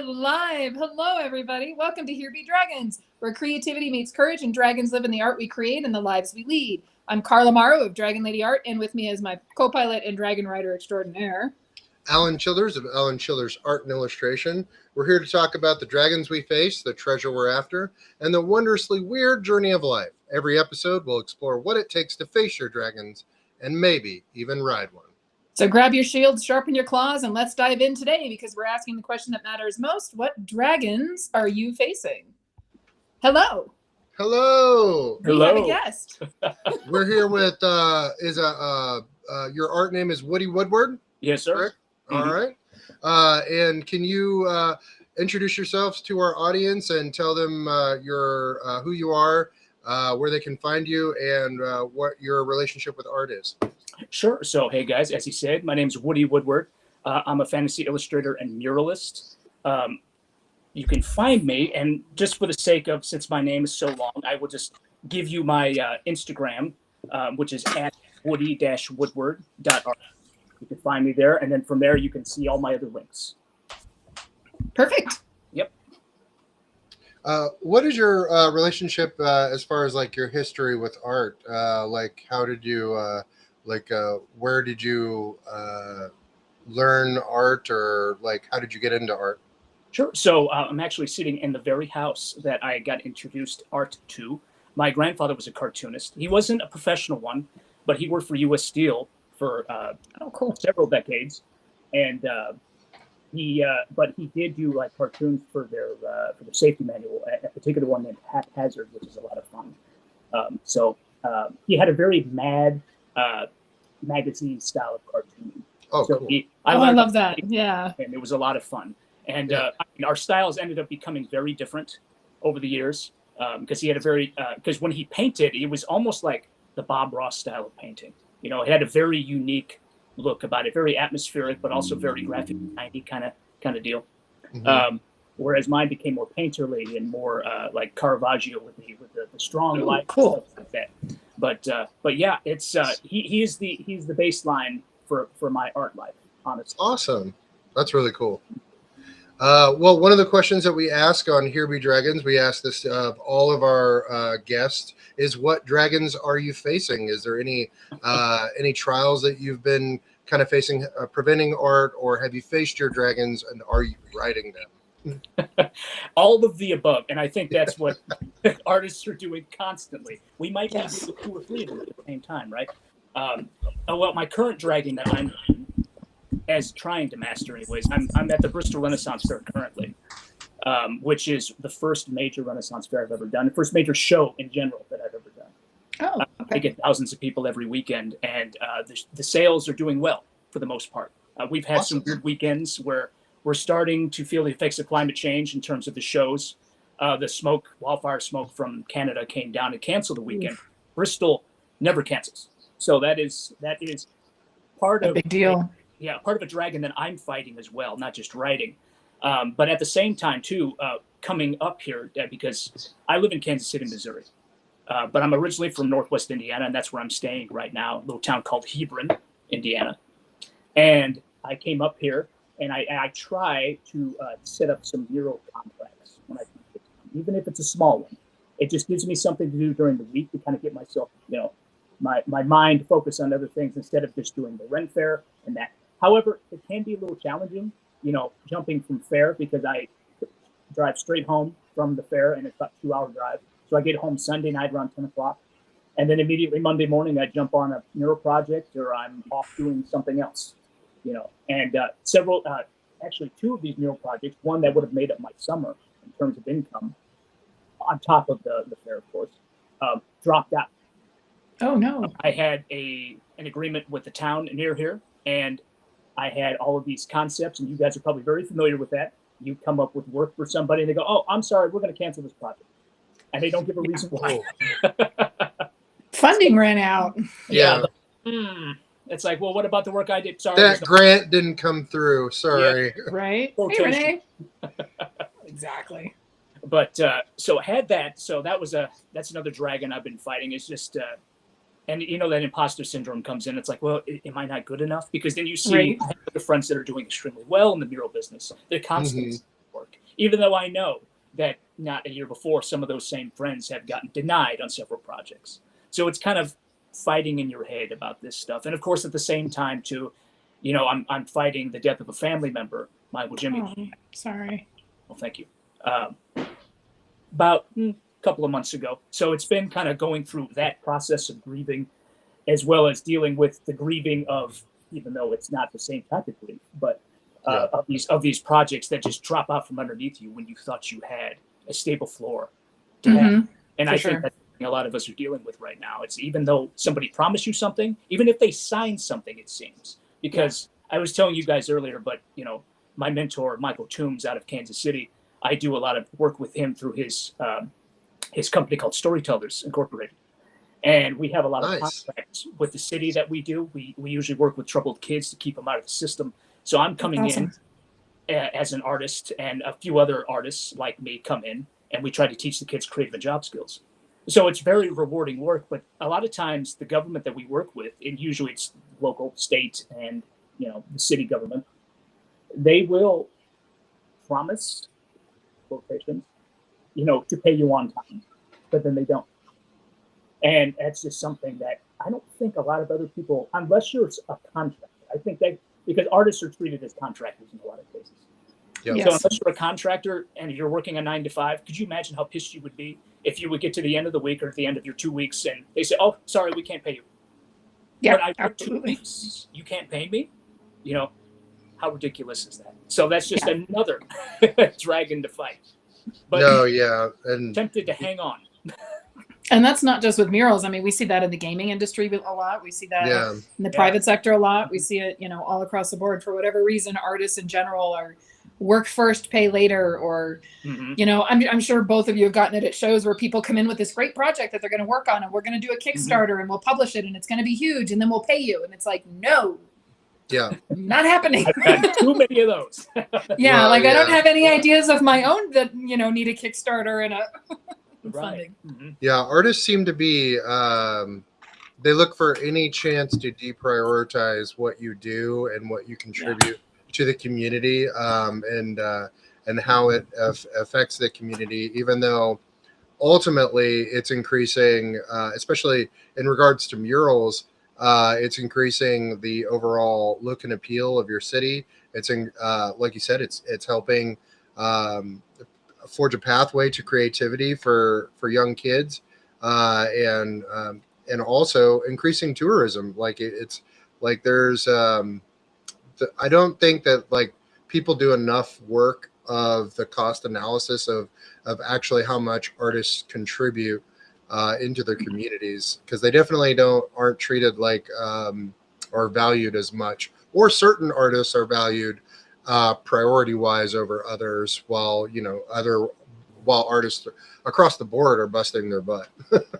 are live. Hello, everybody. Welcome to Here Be Dragons, where creativity meets courage and dragons live in the art we create and the lives we lead. I'm Carla Morrow of DragonLady Art, and with me is my co-pilot and dragon rider extraordinaire, Alan Childers of Alan Childers Art and Illustration. We're here to talk about the dragons we face, the treasure we're after, and the wondrously weird journey of life. Every episode will explore what it takes to face your dragons and maybe even ride one. So grab your shields, sharpen your claws, and let's dive in today because we're asking the question that matters most. What dragons are you facing? Hello. Hello. We have a guest. We're here with, your art name is Woody Woodward? Yes, sir. Correct? All right. And can you introduce yourselves to our audience and tell them who you are, where they can find you, and what your relationship with art is? Sure. So, hey guys, as he said, my name is Woody Woodward. I'm a fantasy illustrator and muralist. You can find me, and just for the sake of, since my name is so long, I will just give you my Instagram, which is at woody-woodward.art. You can find me there, and then from there you can see all my other links. Perfect. Yep. What is your relationship as far as like your history with art? Like, how did you where did you learn art, or like how did you get into art? Sure. So I'm actually sitting in the very house that I got introduced art to. My grandfather was a cartoonist. He wasn't a professional one, but he worked for U.S. Steel for several decades, and he did do like cartoons for their safety manual, a particular one named Haphazard, which is a lot of fun. He had a very mad magazine style of cartooning. Oh, so cool. I love that. Yeah, and it was a lot of fun. And our styles ended up becoming very different over the years because he had because when he painted, it was almost like the Bob Ross style of painting. You know, it had a very unique look about it, very atmospheric, but also very graphic, 90 kind of deal. Mm-hmm. Whereas mine became more painterly and more like Caravaggio with the strong light, cool. Stuff like that. But yeah, it's he's the baseline for my art life, honestly. Awesome, that's really cool. Well, one of the questions that we ask on Here Be Dragons, we ask this of all of our guests, is what dragons are you facing? Is there any trials that you've been kind of facing preventing art, or have you faced your dragons and are you riding them? All of the above, and I think that's what artists are doing constantly. We might be doing 2 or 3 of them at the same time, right? Well, my current dragon that I'm trying to master anyways, I'm at the Bristol Renaissance Fair currently, which is the first major Renaissance fair I've ever done, the first major show in general that I've ever done. Oh, okay. I get thousands of people every weekend, and the sales are doing well for the most part. We've had some weird weekends where we're starting to feel the effects of climate change in terms of the shows. The wildfire smoke from Canada came down and canceled the weekend. Oof. Bristol never cancels. So that is part of a big deal. Part of a dragon that I'm fighting as well, not just riding. But at the same time, too, coming up here, because I live in Kansas City, Missouri. But I'm originally from Northwest Indiana, and that's where I'm staying right now, a little town called Hebron, Indiana. And I came up here, and I try to set up some mural contracts when I can, even if it's a small one. It just gives me something to do during the week to kind of get myself, my mind focused on other things instead of just doing the Ren Fair and that. However, it can be a little challenging, jumping from fair, because I drive straight home from the fair, and it's about a 2-hour drive. So I get home Sunday night around 10 o'clock. And then immediately Monday morning, I jump on a mural project, or I'm off doing something else, And actually 2 of these mural projects, one that would have made up my summer in terms of income, on top of the fair, of course, dropped out. Oh, no. I had an agreement with the town near here, and I had all of these concepts, and you guys are probably very familiar with that. You come up with work for somebody, and they go, "Oh, I'm sorry, we're going to cancel this project," and they don't give a reason why. Funding ran out. Yeah. It's like, well, what about the work I did? Sorry, that grant didn't come through. Sorry. Yeah. Right. Hey, Renee. Exactly. But so I had that. So that's another dragon I've been fighting. It's just. And that imposter syndrome comes in. It's like, well, am I not good enough? Because then you see other friends that are doing extremely well in the mural business. They're constantly work. even though I know that not a year before, some of those same friends have gotten denied on several projects. So it's kind of fighting in your head about this stuff. And of course, at the same time, too, I'm fighting the death of a family member, my Uncle Jimmy. Oh, sorry. Well, thank you. About a couple of months ago. So it's been kind of going through that process of grieving, as well as dealing with the grieving of, even though it's not the same type of grief, but of these projects that just drop out from underneath you when you thought you had a stable floor to have. And I think that's a lot of us are dealing with right now. It's even though somebody promised you something, even if they sign something, it seems. Because I was telling you guys earlier, but my mentor, Michael Toombs out of Kansas City, I do a lot of work with him through his company called Storytellers Incorporated. And we have a lot of contracts with the city that we do. We usually work with troubled kids to keep them out of the system. So I'm coming in as an artist, and a few other artists like me come in, and we try to teach the kids creative and job skills. So it's very rewarding work, but a lot of times the government that we work with, and usually it's local, state, and the city government, they will promise quotations, to pay you on time, but then they don't. And that's just something that I don't think a lot of other people, unless you're a contractor, I think that because artists are treated as contractors in a lot of cases. Yep. Yes. So unless you're a contractor and you're working a 9 to 5, could you imagine how pissed you would be if you would get to the end of the week or at the end of your 2 weeks and they say, "Oh, sorry, we can't pay you." Yeah, but I worked 2 weeks, you can't pay me? How ridiculous is that? So that's just another dragon to fight. But and tempted to hang on. And that's not just with murals. I mean, we see that in the gaming industry a lot. We see that in the private sector a lot. We see it, all across the board. For whatever reason, artists in general are work first, pay later, or, I'm sure both of you have gotten it at shows where people come in with this great project that they're going to work on, and we're going to do a Kickstarter and we'll publish it and it's going to be huge and then we'll pay you. And it's like, no. Yeah. Not happening. I've had too many of those. I don't have any ideas of my own that, need a Kickstarter and a funding. Yeah, artists seem to be they look for any chance to deprioritize what you do and what you contribute to the community, and how it affects the community, even though ultimately it's increasing, especially in regards to murals. It's increasing the overall look and appeal of your city. It's like you said, it's helping forge a pathway to creativity for young kids, and also increasing tourism. Like it's like there's I don't think that like people do enough work of the cost analysis of actually how much artists contribute into their communities, because they definitely aren't treated like or valued as much, or certain artists are valued priority wise over others, while artists across the board are busting their butt.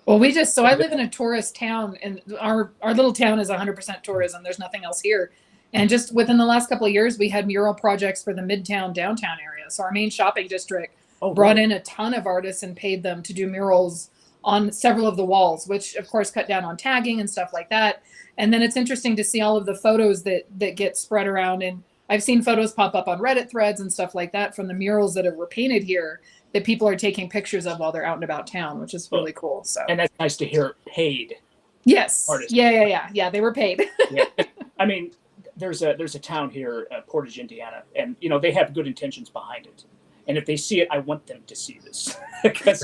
Well, I live in a tourist town, and our little town is 100% tourism. There's nothing else here. And just within the last couple of years, we had mural projects for the Midtown downtown area. So our main shopping district brought in a ton of artists and paid them to do murals on several of the walls, which of course cut down on tagging and stuff like that. And then it's interesting to see all of the photos that get spread around. And I've seen photos pop up on Reddit threads and stuff like that from the murals that were painted here that people are taking pictures of while they're out and about town, which is really cool. So, and that's nice to hear. Paid. Yes. Artists. Yeah. They were paid. Yeah. I mean, there's a town here, Portage, Indiana, and they have good intentions behind it. And if they see it, I want them to see this, because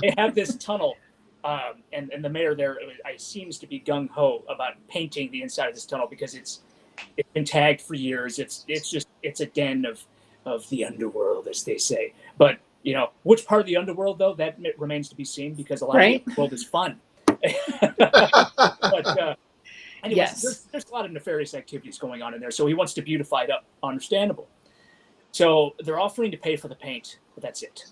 they have this tunnel, and the mayor there seems to be gung ho about painting the inside of this tunnel, because it's been tagged for years. It's a den of the underworld, as they say. But which part of the underworld, though, that remains to be seen, because a lot of the world is fun. But anyways, there's a lot of nefarious activities going on in there. So he wants to beautify it up. Understandable. So they're offering to pay for the paint, but that's it.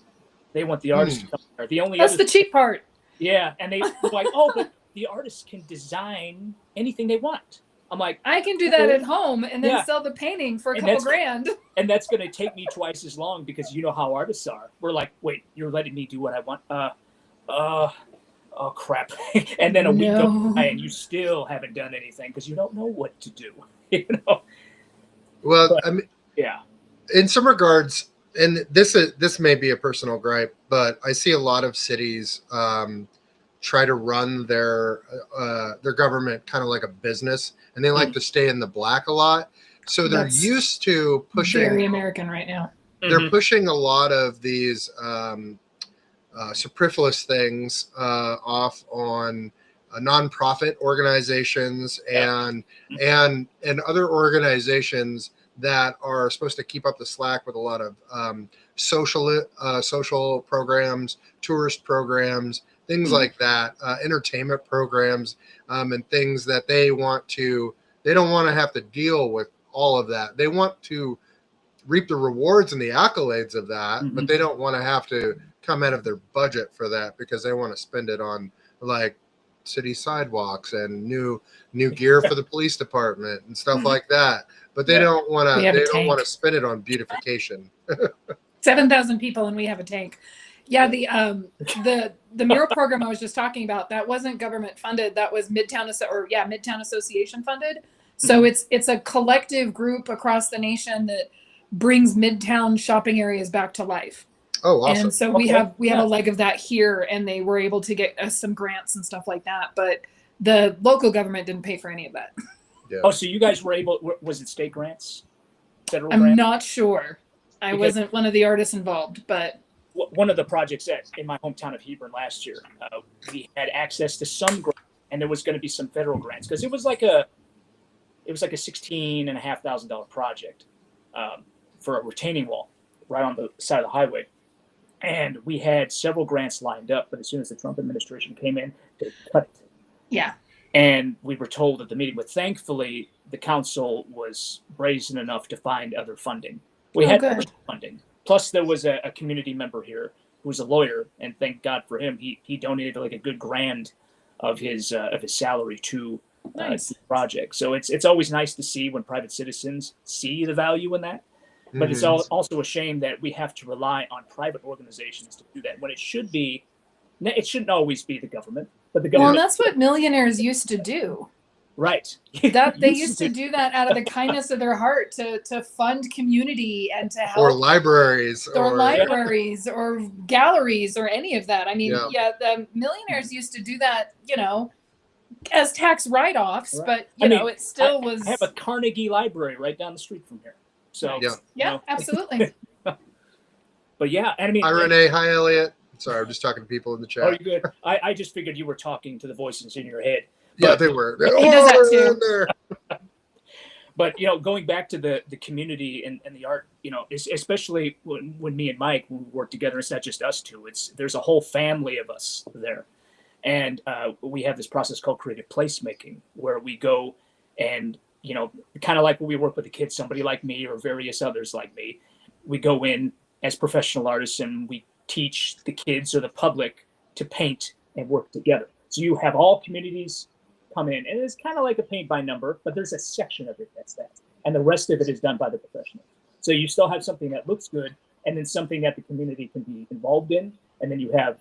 They want the artist to come there. That's the cheap part. Yeah, and they're like, "Oh, but the artists can design anything they want." I'm like, I can do that at home and then sell the painting for a couple grand. And that's going to take me twice as long, because you know how artists are. We're like, "Wait, you're letting me do what I want?" Oh crap! And then a week goes by and you still haven't done anything because you don't know what to do. Well, I mean, yeah. In some regards, and this may be a personal gripe, but I see a lot of cities try to run their government kind of like a business, and they like to stay in the black a lot. So they're That's used to pushing very American right now. they're pushing a lot of these superfluous things off on nonprofit organizations and other organizations that are supposed to keep up the slack with a lot of social programs, tourist programs, things like that, entertainment programs, and things that they don't want to have to deal with all of that. They want to reap the rewards and the accolades of that, but they don't want to have to come out of their budget for that because they want to spend it on like city sidewalks and new gear for the police department and stuff like that. But they don't want to spend it on beautification. 7,000 people and we have a tank. Yeah, the mural program I was just talking about, that wasn't government funded. That was Midtown Association funded. So it's a collective group across the nation that brings Midtown shopping areas back to life. Oh, awesome. And so we have a leg of that here, and they were able to get us some grants and stuff like that. But the local government didn't pay for any of that. Yeah. Oh, so you guys were able? Was it state grants, federal I'm grants? not sure. I wasn't one of the artists involved, but one of the projects in my hometown of Hebron last year, we had access to some grants, and there was going to be some federal grants because it was like a $16,500 project for a retaining wall right on the side of the highway. And we had several grants lined up, but as soon as the Trump administration came in, they cut it. yeah. And we were told at the meeting, but thankfully the council was brazen enough to find other funding. We had other funding. Plus there was a community member here who was a lawyer, and thank God for him. He donated like a good $1,000 of his salary to the project. So it's always nice to see when private citizens see the value in that. But it's also a shame that we have to rely on private organizations to do that when it shouldn't always be the government. But the government. Well, that's what millionaires used to do. Right. That they used to do that out of the kindness of their heart to fund community and to help. Or libraries. Or galleries or any of that. I mean, the millionaires used to do that, as tax write-offs, but it still was. I have a Carnegie Library right down the street from here. So absolutely. But yeah, I mean, hi Renee, hi Elliot. Sorry, I'm just talking to people in the chat. Oh, you're good. I just figured you were talking to the voices in your head. Yeah, they were. He does that too. But going back to the community and the art, especially when me and Mike when we work together, it's not just us two. There's a whole family of us there, and we have this process called creative placemaking, where we go and kind of like when we work with the kids, somebody like me or various others like me, we go in as professional artists and we teach the kids or the public to paint and work together. So you have all communities come in, and it's kind of like a paint by number, but there's a section of it that's that, and the rest of it is done by the professionals. So you still have something that looks good, and then something that the community can be involved in, and then you have,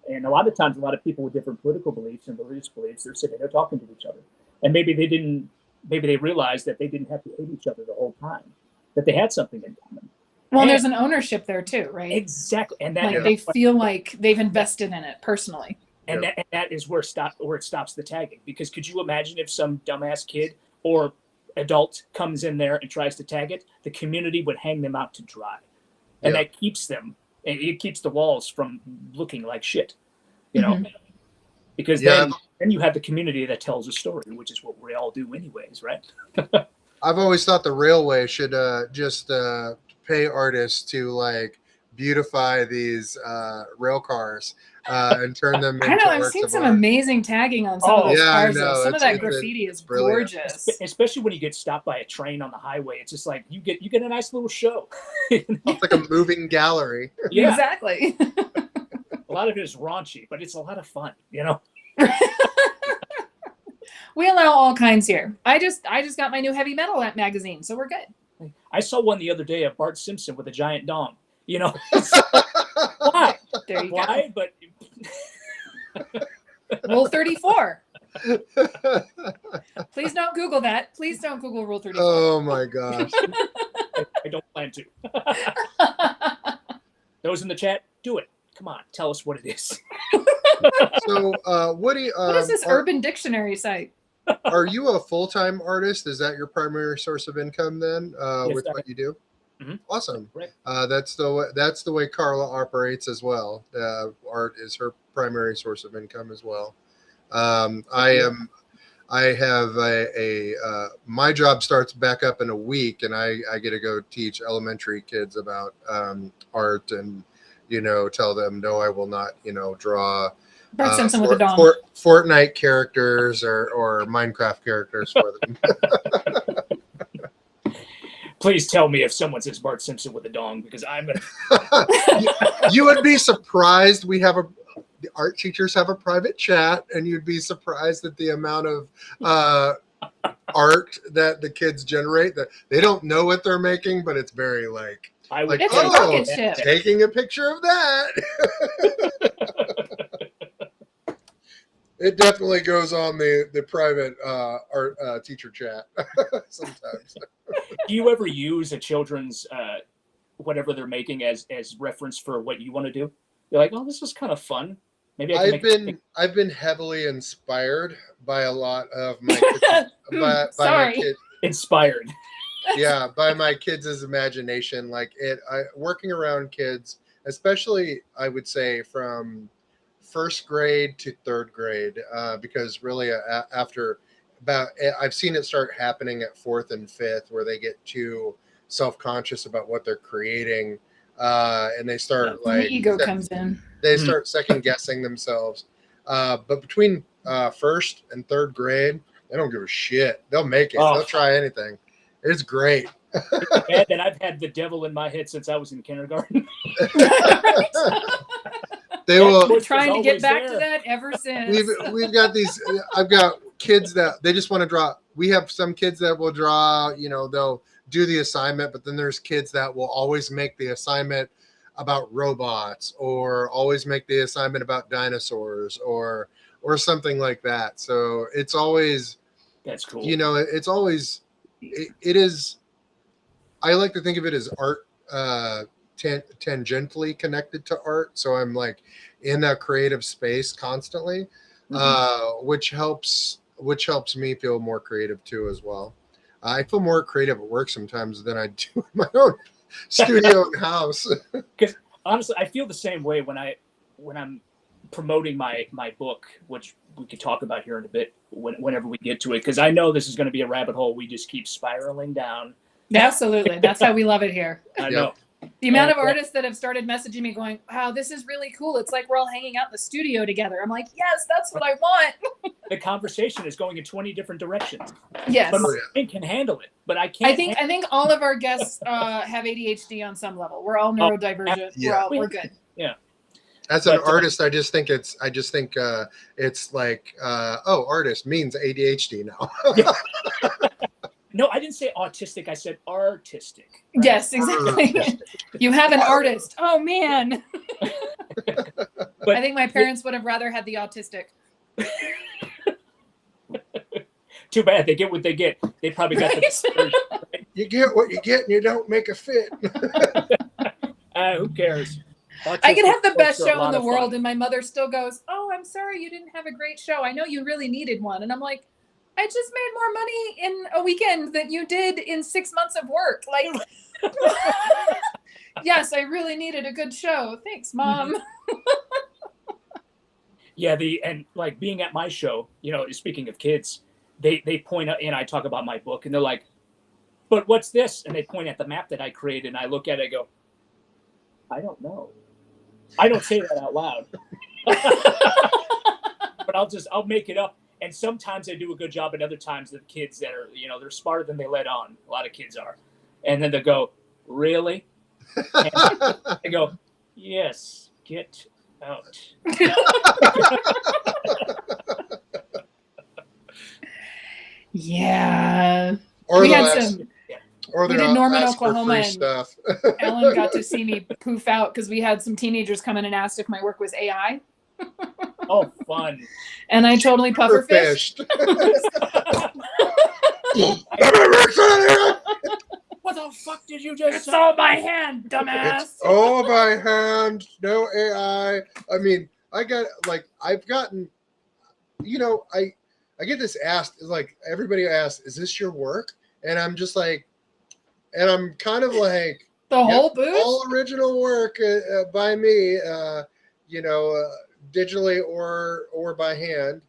and a lot of times, a lot of people with different political beliefs and religious beliefs, they're sitting there talking to each other, and maybe they realized that they didn't have to hate each other the whole time, that they had something in common. Well, there's an ownership there too, right? Exactly, and that they feel like they've invested in it personally. And that is where it stops the tagging. Because could you imagine if some dumbass kid or adult comes in there and tries to tag it, the community would hang them out to dry, and that keeps them. It keeps the walls from looking like shit, because then you have the community that tells a story, which is what we all do anyways, right? I've always thought the railway should just pay artists to like beautify these rail cars and turn them into I know, I've seen some amazing tagging on some of those cars. Some of that graffiti is gorgeous. Especially when you get stopped by a train on the highway. It's just like you get a nice little show. It's like a moving gallery. Yeah. Exactly. A lot of it is raunchy, but it's a lot of fun, We allow all kinds here. I just got my new heavy metal magazine, so we're good. I saw one the other day of Bart Simpson with a giant dong. Why? There you Why? go. But Rule 34. Please don't Google that. Please don't Google Rule 34. Oh my gosh. I don't plan to. Those in the chat, do it. Come on, tell us what it is. So, what is this Urban Dictionary site? Are you a full-time artist? Is that your primary source of income then, Yes, with what you do? Mhm. Awesome. Right. That's the way Carla operates as well. Art is her primary source of income as well. I have my job starts back up in a week, and I get to go teach elementary kids about art and, tell them, no, I will not, draw Bart Simpson with a dong. Fortnite characters or Minecraft characters for them. Please tell me if someone says Bart Simpson with a dong, because I'm gonna. You would be surprised. The art teachers have a private chat, and you'd be surprised at the amount of art that the kids generate. That they don't know what they're making, but it's very It's a rocket ship. Taking a picture of that. It definitely goes on the private art teacher chat sometimes. Do you ever use a children's whatever they're making as reference for what you want to do? You're like, oh, this is kind of fun. Maybe I can I've been heavily inspired by a lot of my kids, by my kids. Inspired. Yeah, by my kids' imagination. Working around kids, especially I would say from first grade to third grade, because really I've seen it start happening at fourth and fifth, where they get too self-conscious about what they're creating, and they start the ego comes in. They start second guessing themselves. But between first and third grade, they don't give a shit. They'll make it. They'll try anything. It's great. Bad that I've had the devil in my head since I was in kindergarten. We're trying to get back to that ever since. We've got these. I've got kids that they just want to draw. We have some kids that will draw. They'll do the assignment, but then there's kids that will always make the assignment about robots, or always make the assignment about dinosaurs, or something like that. So it's always, that's cool. It's always, it is. I like to think of it as art, tangentially connected to art. So I'm in that creative space constantly, which helps me feel more creative too as well. I feel more creative at work sometimes than I do in my own studio and house. Because honestly, I feel the same way when I'm promoting my book, which we could talk about here in a bit whenever we get to it, because I know this is going to be a rabbit hole we just keep spiraling down. Absolutely. That's how we love it here. I know. The amount of artists that have started messaging me going, wow, this is really cool. It's like we're all hanging out in the studio together. I'm like, yes, that's what I want. The conversation is going in 20 different directions. Yes. But my brain can handle it, but I can't. I think all of our guests have ADHD on some level. We're all neurodivergent. Yeah. We're good. Yeah. As an artist, I just think it's artist means ADHD now. No, I didn't say autistic. I said artistic. Right? Yes, exactly. You have an artist. Oh, man. But I think my parents would have rather had the autistic. Too bad. They get what they get. They probably got the right? You get what you get and you don't make a fit. Who cares? I could have the best show in the world, and my mother still goes, oh, I'm sorry you didn't have a great show. I know you really needed one. And I'm like, I just made more money in a weekend than you did in 6 months of work. Yes, I really needed a good show. Thanks, Mom. Yeah, being at my show, speaking of kids, they point out, and I talk about my book, and they're like, but what's this? And they point at the map that I created, and I look at it and go, I don't know. I don't say that out loud. But I'll make it up. And sometimes I do a good job, and other times the kids that are, they're smarter than they let on. A lot of kids are. And then they go, really? And I go, yes, get out. Yeah. We did Norman, Oklahoma, and stuff. Ellen got to see me poof out because we had some teenagers come in and asked if my work was AI. Oh, fun. And I totally puffer fished. What the fuck did you just It's say? all by hand, dumbass. It's all by hand, no AI. I mean, I've gotten, I get this asked, like everybody asks, is this your work? And I'm just like, and I'm kind of like, The whole booth? all original work by me, digitally or by hand.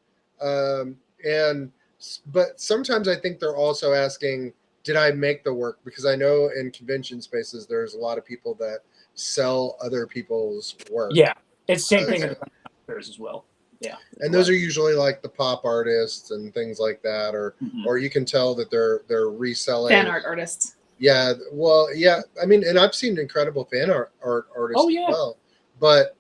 But sometimes I think they're also asking, did I make the work? Because I know in convention spaces, there's a lot of people that sell other people's work. Yeah, it's the same thing at the fairs as well. Yeah, and those are usually like the pop artists and things like that, or you can tell that they're reselling fan art artists. Yeah, well, yeah. I mean, and I've seen incredible fan art artists as well, but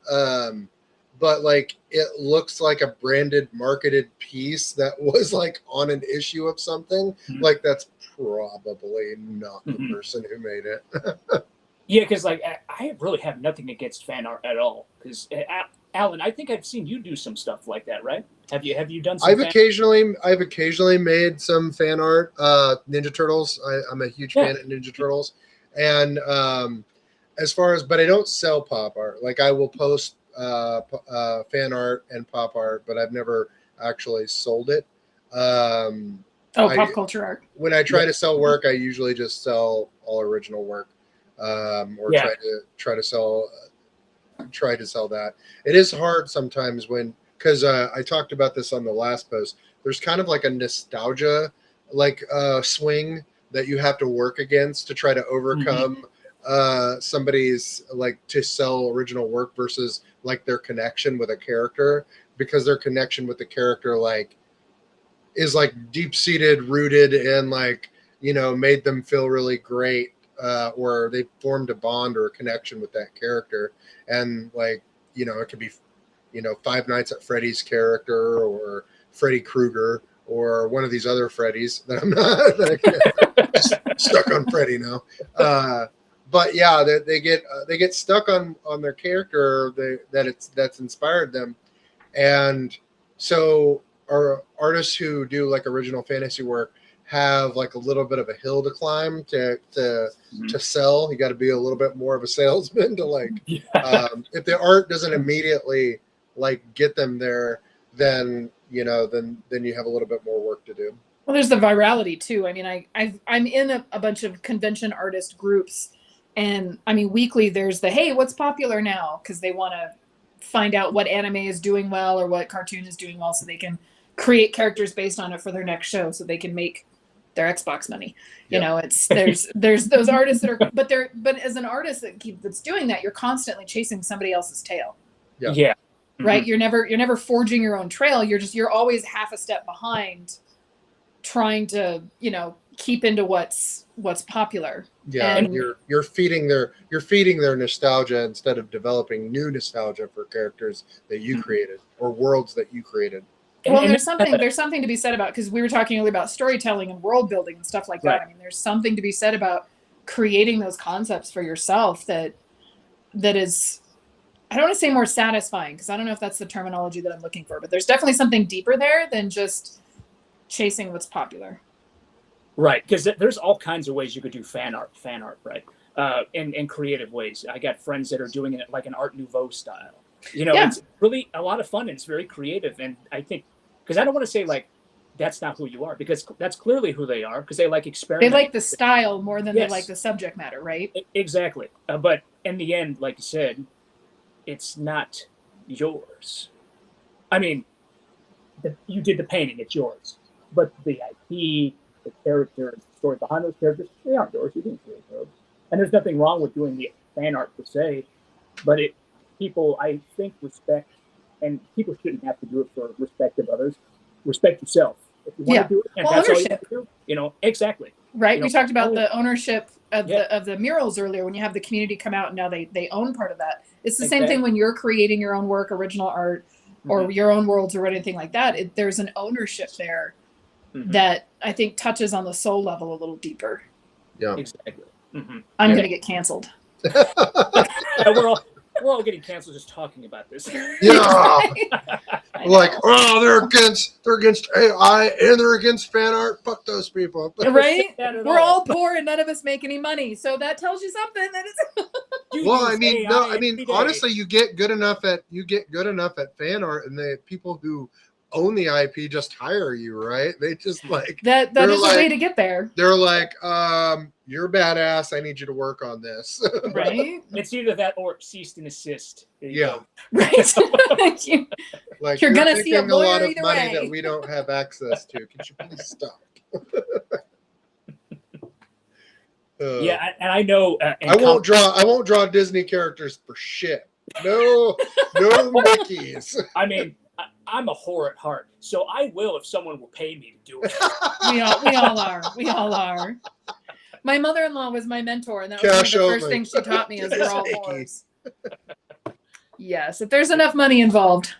like it looks like a branded, marketed piece that was like on an issue of something. Like that's probably not the person who made it. Yeah, because like I really have nothing against fan art at all. Because Alan, I think I've seen you do some stuff like that, right? Have you done some? I've occasionally made some fan art. Ninja Turtles. I'm a huge fan of Ninja Turtles, and as far as, but I don't sell pop art. Like I will post fan art and pop art, but I've never actually sold it. Pop culture art. When I try to sell work, I usually just sell all original work, or try to sell that. It is hard sometimes because I talked about this on the last post. There's kind of like a nostalgia swing that you have to work against to try to overcome somebody's like to sell original work versus like their connection with a character, because their connection with the character is like deep-seated, rooted, and made them feel really great, or they formed a bond or a connection with that character. And it could be Five Nights at Freddy's character or Freddy Krueger or one of these other Freddys that I'm not that I stuck on Freddy now. But yeah, they get stuck on their character that's inspired them. And so our artists who do like original fantasy work have like a little bit of a hill to climb to sell. You got to be a little bit more of a salesman to if the art doesn't immediately get them there, then you have a little bit more work to do. Well, there's the virality too. I mean, I'm in a bunch of convention artist groups, and I mean, weekly there's the, hey, what's popular now? Because they want to find out what anime is doing well or what cartoon is doing well, so they can create characters based on it for their next show, so they can make their Xbox money. There's those artists that are, but as an artist that's doing that, you're constantly chasing somebody else's tail. Yeah. Right. You're never forging your own trail. You're always half a step behind, trying to keep into what's popular. Yeah, and you're feeding their nostalgia instead of developing new nostalgia for characters that you created or worlds that you created. Well, there's something to be said about, because we were talking earlier about storytelling and world building and stuff like that. I mean, there's something to be said about creating those concepts for yourself that is, I don't want to say more satisfying, because I don't know if that's the terminology that I'm looking for, but there's definitely something deeper there than just chasing what's popular. Right, because there's all kinds of ways you could do fan art, right? In creative ways. I got friends that are doing it like an Art Nouveau style. It's really a lot of fun, and it's very creative. And I think, because I don't want to say that's not who you are, because that's clearly who they are, because they like experimenting. They like the style more than they like the subject matter, right? Exactly. But in the end, like you said, it's not yours. I mean, you did the painting, it's yours. But the IP, the character, the story behind those characters, they aren't yours. You didn't create those. And there's nothing wrong with doing the fan art per se, but people, I think, respect, and people shouldn't have to do it for respect of others. Respect yourself. If you want to do it, and that's all you have to do, exactly. Right. We talked about the ownership of the murals earlier, when you have the community come out and now they own part of that. It's the same thing when you're creating your own work, original art, or your own worlds or anything like that. There's an ownership there that I think touches on the soul level a little deeper. Yeah, exactly. I'm going to get canceled. we're we're all getting canceled just talking about this. Yeah. Like, know. oh, they're against AI and they're against fan art. Fuck those people. Right? Not at We're all poor and none of us make any money. So that tells you something that it's You Well, I use mean, AI no, I every mean, day. honestly, you get good enough at fan art, and the people who own the IP just hire you, right? They just like that they're is a like- way to get there. they're like, you're badass. I need you to work on this. Right? It's either that or cease and assist. There you Yeah. go. Right. You- Like You're gonna see a making a lot lawyer of either money way. that we don't have access to. Could you please stop? Yeah, and I know. And I won't draw Disney characters for shit. No Mickeys. I mean, I'm a whore at heart, so I will if someone will pay me to do it. we all are. We all are. My mother-in-law was my mentor, and that was Cash one of the first only. things she taught me is we're all Thank you. whores. Yes, if there's enough money involved.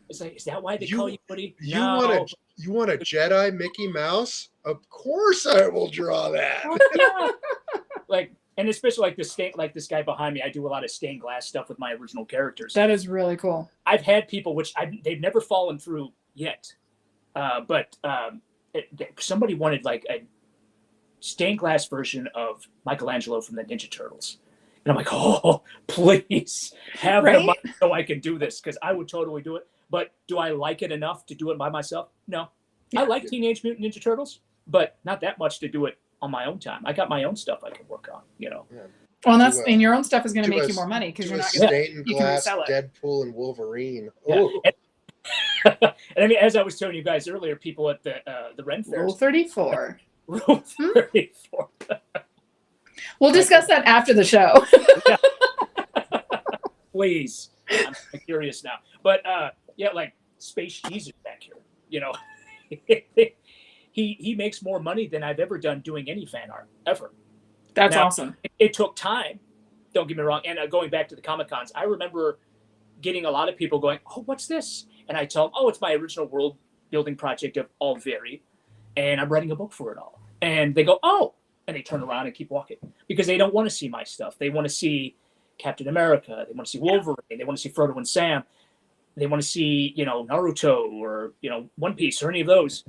It's like, is that why they You- call you Woody? You No. want a Jedi Mickey Mouse? Of course I will draw that. Yeah. Like, and especially like this guy behind me. I do a lot of stained glass stuff with my original characters. That is really cool. I've had people they've never fallen through yet, but somebody wanted like a stained glass version of Michelangelo from the Ninja Turtles, and I'm like, oh, please have the Right? money so I can do this because I would totally do it. But do I like it enough to do it by myself? No. I like Teenage Mutant Ninja Turtles, but not that much to do it on my own time. I got my own stuff I can work on, you know. Well, and that's Do a- and your own stuff is going to do make a- you more money because Do you're a not going to. stained you can glass resell it. Deadpool and Wolverine. Yeah. Oh, And I mean, as I was telling you guys earlier, people at the Ren Rule fairs, 34. Rule 34. We'll discuss that after the show. Please, I'm curious now. But yeah, like Space Jesus back here, you know, he makes more money than I've ever done doing any fan art ever. That's Now, awesome. It took time. Don't get me wrong. And going back to the Comic Cons, I remember getting a lot of people going, "Oh, what's this?" And I tell them, "Oh, it's my original world building project of Alveri, and I'm writing a book for it all." And they go, "Oh," and they turn around and keep walking because they don't want to see my stuff. They want to see Captain America. They want to see Wolverine. They want to see Frodo and Sam. They want to see, you know, Naruto or, you know, One Piece or any of those,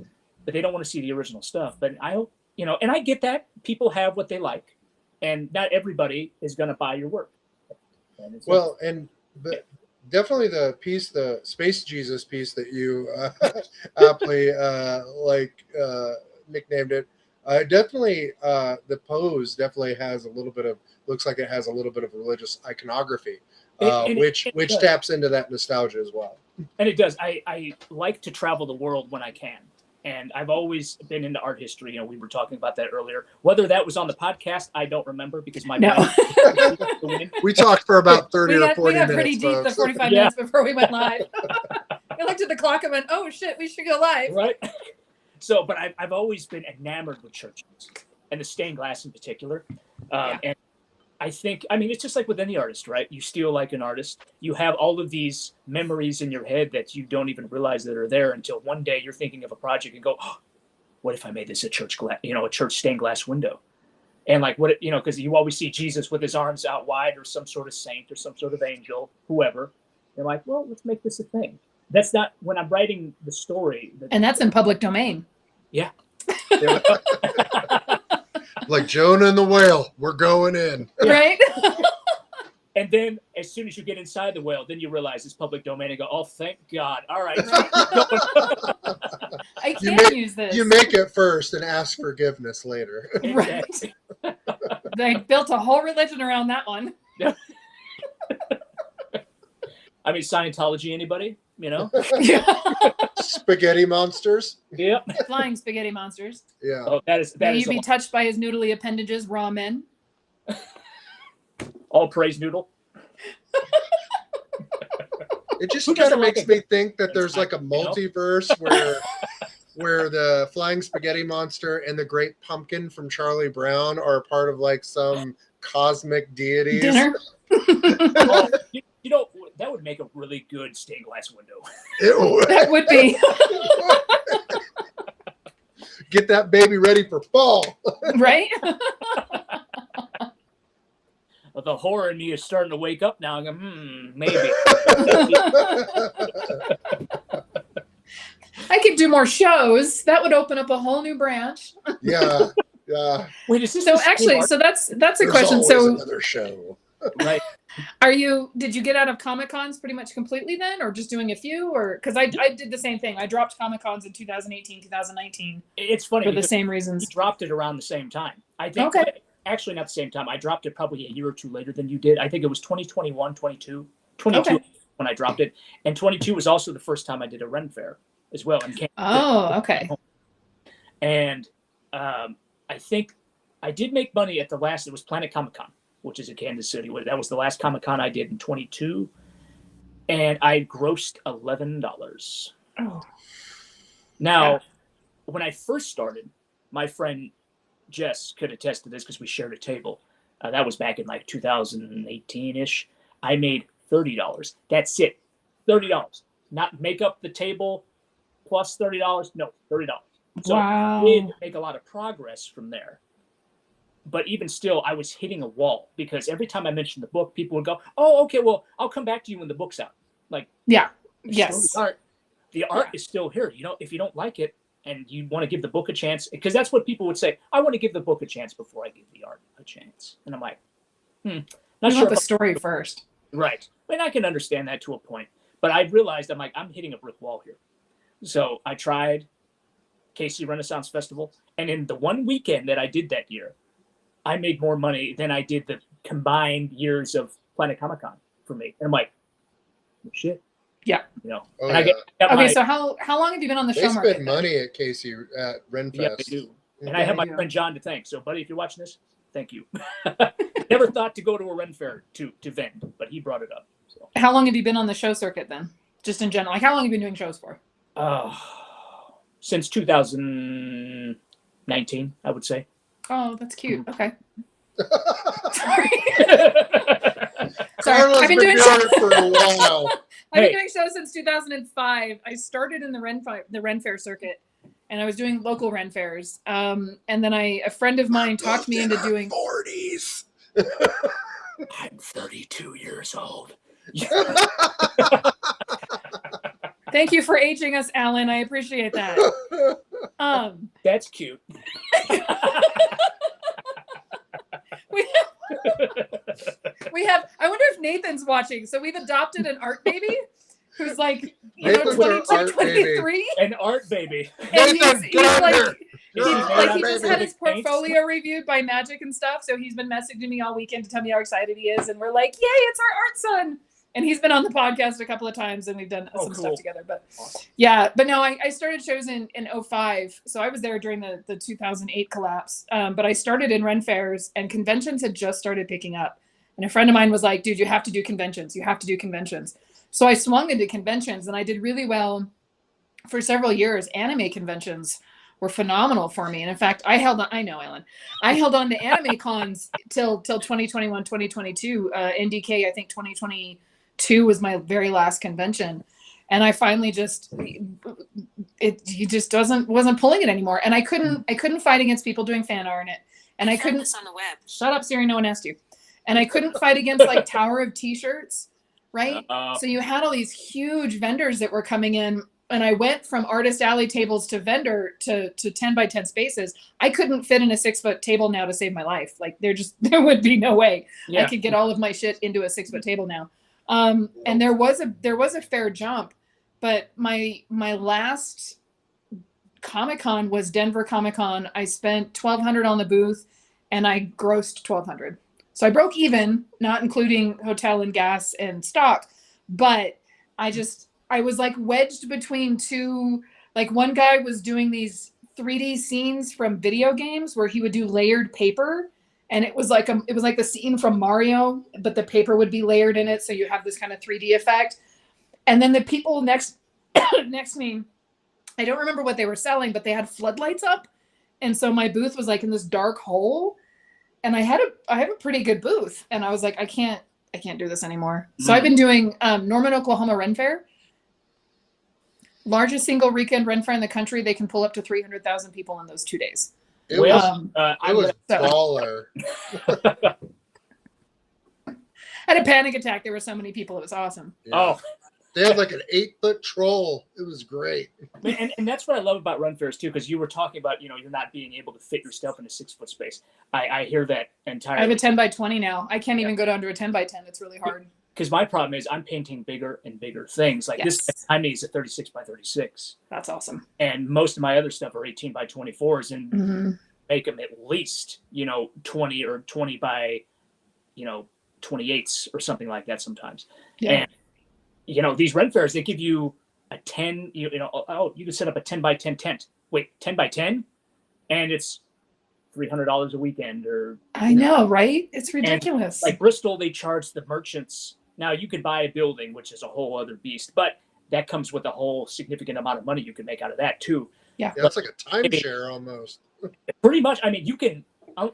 but they don't want to see the original stuff. But I hope, you know, and I get that people have what they like, and not everybody is going to buy your work. And it's well, and definitely the Space Jesus piece that you aptly nicknamed it. Definitely, the pose definitely has looks like it has a little bit of religious iconography, which does. taps into that nostalgia as well. And it does. I like to travel the world when I can. And I've always been into art history. You know, we were talking about that earlier. Whether that was on the podcast, I don't remember because my brain We talked for about 30 we or got 40 minutes. pretty deep the folks. 45 Yeah. minutes before we went live. I looked at the clock and went, "Oh shit, we should go live." right? So, but I've always been enamored with churches and the stained glass in particular. And I think, I mean, it's just like with any artist, right? You steal like an artist. You have all of these memories in your head that you don't even realize that are there until one day you're thinking of a project and go, oh, what if I made this a church glass, you know, a church stained glass window? And like what, you know, because you always see Jesus with his arms out wide or some sort of saint or some sort of angel, whoever. They're like, well, let's make this a thing. That's not when I'm writing the story. And that's in public domain. Yeah. There we go. Like Jonah and the whale, we're going in. Yeah. Right? And then as soon as you get inside the whale, then you realize it's public domain and go, oh, thank God. All right. I You can't use this. You make it first and ask forgiveness later. Right. They built a whole religion around that one. I mean, Scientology, anybody? You know? Spaghetti monsters. Yep. Flying spaghetti monsters. Yeah. Oh, that May is you be touched by his noodly appendages, raw men. all praise noodle. It just Who kind of doesn't like makes it? me think that there's like a multiverse where the flying spaghetti monster and the great pumpkin from Charlie Brown are part of like some cosmic deities. Dinner. Oh, you know, that would make a really good stained glass window. Ew. That would be. Get that baby ready for fall. Right? But the horror in me is starting to wake up now. I go, maybe. I could do more shows. That would open up a whole new branch. Yeah. Wait, is this So the same actually, art? so that's a There's question. always So another show. Right. did you get out of Comic-Cons pretty much completely then, or just doing a few, or because I did the same thing. I dropped Comic-Cons in 2018, 2019 It's funny for the because same we reasons. dropped it around the same time. I think Okay. actually not the same time. I dropped it probably a year or two later than you did. I think it was 2021, 22 Okay. when I dropped it. And 22 was also the first time I did a Ren Fair as well. And Oh, okay. And I think I did make money at the last, it was Planet Comic Con, which is in Kansas City. That was the last Comic Con I did in 22. And I grossed $11. Oh. Now, Yeah. when I first started, my friend Jess could attest to this because we shared a table. That was back in like 2018-ish. I made $30. That's it. $30. Not make up the table plus $30. No, $30. So Wow. I did make a lot of progress from there. But even still, I was hitting a wall because every time I mentioned the book, people would go, "Oh, okay, well, I'll come back to you when the book's out." Like, Yeah. it's Yes. still the art is still here. You know, if you don't like it and you want to give the book a chance, because that's what people would say. I want to give the book a chance before I give the art a chance. And I'm like, not You sure. want the story first. Right. And I can understand that to a point. But I realized I'm hitting a brick wall here. So I tried KC Renaissance Festival. And in the one weekend that I did that year, I made more money than I did the combined years of Planet Comic Con for me. And I'm like, oh, shit. Yeah. You know. Oh, and I yeah. got Okay, my, so how long have you been on the They show market? spend money at Casey at Renfest. yeah, I do. And I Yeah, have my they do. friend John to thank. So, buddy, if you're watching this, thank you. Never thought to go to a Ren Fair to vend, but he brought it up. So, How long have you been on the show circuit then? Just in general, like how long have you been doing shows for? since 2019, I would say. Oh, that's cute. Okay. Carla's Sorry. I've been doing doing it for a while. I've Hey. been doing shows since 2005. I started in the Ren Fair circuit, and I was doing local Ren Fairs. And then a friend of mine talked me into doing. 40s. I'm 32 years old. Thank you for aging us, Alan. I appreciate that. That's cute. We have. I wonder if Nathan's watching. So we've adopted an art baby, who's like Nathan's our 22, art baby. 23. An art baby. And Nathan, get out like, here. He's, You're our like art he just baby. had his portfolio reviewed by Magic and stuff, so he's been messaging me all weekend to tell me how excited he is, and we're like, "Yay, it's our art son!" And he's been on the podcast a couple of times, and we've done some cool. stuff together. But yeah, but no, I started shows in 05, so I was there during the 2008 collapse. But I started in Ren Fairs, and conventions had just started picking up, and a friend of mine was like, "Dude, you have to do conventions. You have to do conventions." So I swung into conventions, and I did really well for several years. Anime conventions were phenomenal for me. And in fact, I held on to anime cons till 2021, 2022. NDK, I think 2022 was my very last convention. And I finally he just wasn't pulling it anymore. And I couldn't fight against people doing fan art in it. And I couldn't on the web. shut up, Siri, no one asked you. And I couldn't fight against like Tower of t-shirts, right? So you had all these huge vendors that were coming in. And I went from artist alley tables to vendor to 10 by 10 spaces. I couldn't fit in a 6-foot table now to save my life. Like there would be no way I could get all of my shit into a 6-foot table now. And there was a fair jump, but my last Comic-Con was Denver Comic-Con. I spent $1,200 on the booth and I grossed $1,200. So I broke even, not including hotel and gas and stock, but I was like wedged between two, like one guy was doing these 3D scenes from video games where he would do layered paper. And it was like the scene from Mario, but the paper would be layered in it. So you have this kind of 3D effect. And then the people next to me, I don't remember what they were selling, but they had floodlights up. And so my booth was like in this dark hole. And I had a pretty good booth. And I was like, I can't do this anymore. So I've been doing Norman, Oklahoma Ren Fair. Largest single weekend Ren Fair in the country. They can pull up to 300,000 people in those 2 days. It was I it was so- baller. I had a panic attack. There were so many people. It was awesome. Yeah. Oh, They had like an 8-foot troll. It was great. and that's what I love about run fairs too, because you were talking about, you're not being able to fit your stuff in a 6-foot space. I hear that entirely. I have a 10 by 20 now. I can't even go down to a 10 by 10. It's really hard. Because my problem is I'm painting bigger and bigger things. Like this time is a 36 by 36. That's awesome. And most of my other stuff are 18 by 24s, and make them at least, 20 or 20 by, 28s or something like that sometimes. Yeah. And, these rent fairs, they give you a 10, you can set up a 10 by 10 tent. Wait, 10 by 10? And it's $300 a weekend or. I know, right? It's ridiculous. Like Bristol, they charge the merchants. Now you could buy a building, which is a whole other beast, but that comes with a whole significant amount of money you can make out of that too. Yeah. Yeah, it's like a timeshare almost. Pretty much. I mean, you can,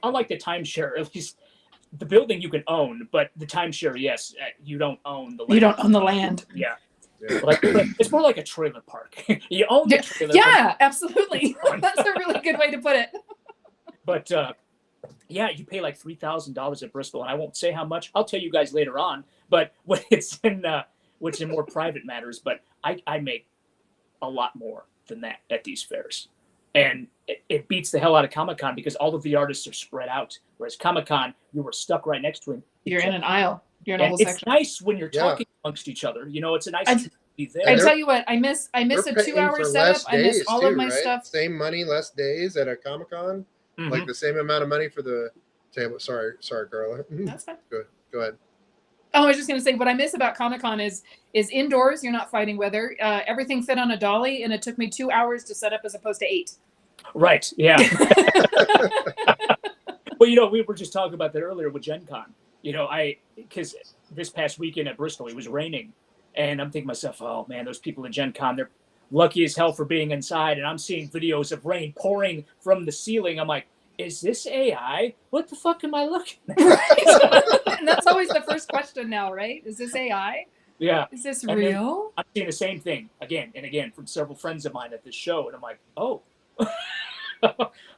unlike the timeshare, at least the building you can own, but the timeshare, yes, you don't own the land. You don't own the land. Yeah. Yeah. Like, it's more like a trailer park. You own the trailer park. Yeah, absolutely. That's a really good way to put it. But yeah, you pay like $3,000 at Bristol, and I won't say how much. I'll tell you guys later on. But when it's in more private matters, but I make a lot more than that at these fairs, and it beats the hell out of Comic-Con because all of the artists are spread out. Whereas Comic-Con, you were stuck right next to him. You're in an aisle. You're in a whole It's section. nice when you're talking amongst each other. It's a nice to be there. I tell you what, I miss a They're 2-hour paying for setup. less I miss days, all too, of my right? stuff. Same money, less days at a Comic-Con. Mhm. Like the same amount of money for the table. Sorry, Carla. That's fine. Go ahead. Oh, I was just going to say, what I miss about Comic-Con is indoors. You're not fighting weather. Everything fit on a dolly, and it took me 2 hours to set up as opposed to 8. Right. Yeah. Well, we were just talking about that earlier with Gen Con. Because this past weekend at Bristol, it was raining. And I'm thinking to myself, oh, man, those people at Gen Con, they're lucky as hell for being inside. And I'm seeing videos of rain pouring from the ceiling. I'm like, is this AI? What the fuck am I looking at? Right. And that's always the first question now, right? Is this AI? Yeah. Is this And real? I'm seeing the same thing again and again from several friends of mine at this show. And I'm like, oh.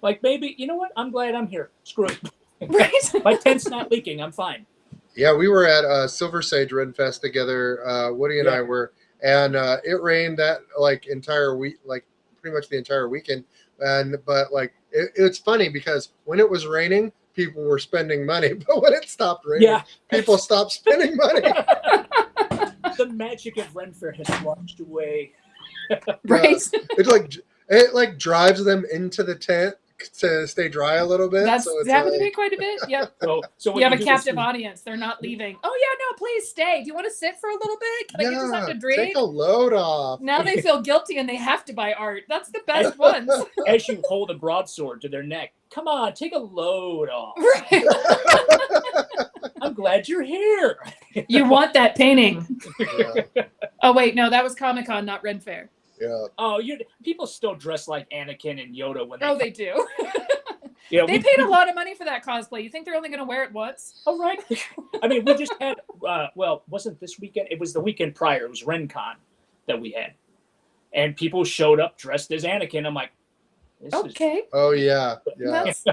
Like, maybe, you know what? I'm glad I'm here. Screw it. Right. My tent's not leaking. I'm fine. Yeah, we were at Silver Sage Ren Fest together. Woody and I were, and it rained that entire week, pretty much the entire weekend. But it's funny because when it was raining, people were spending money, but when it stopped raining, people stopped spending money. The magic of Ren Fair has washed away. Right. It drives them into the tent to stay dry a little bit. That's so it's happened to me quite a bit. Yep. So You have a captive audience. They're not leaving. Oh, yeah, no, please stay. Do you want to sit for a little bit? Can I get you something to drink? Take a load off. Now they feel guilty and they have to buy art. That's the best ones. As you hold a broadsword to their neck, come on, take a load off. Right. I'm glad you're here. You want that painting. Yeah. Oh, wait, no, that was Comic-Con, not Ren Fair. Yeah. Oh, people still dress like Anakin and Yoda when they. Oh, they do. Yeah, They paid a lot of money for that cosplay. You think they're only going to wear it once? Oh, right. I mean, we just had. Wasn't this weekend? It was the weekend prior. It was RenCon that we had, and people showed up dressed as Anakin. I'm like, this Okay. Oh yeah. Yeah. That's...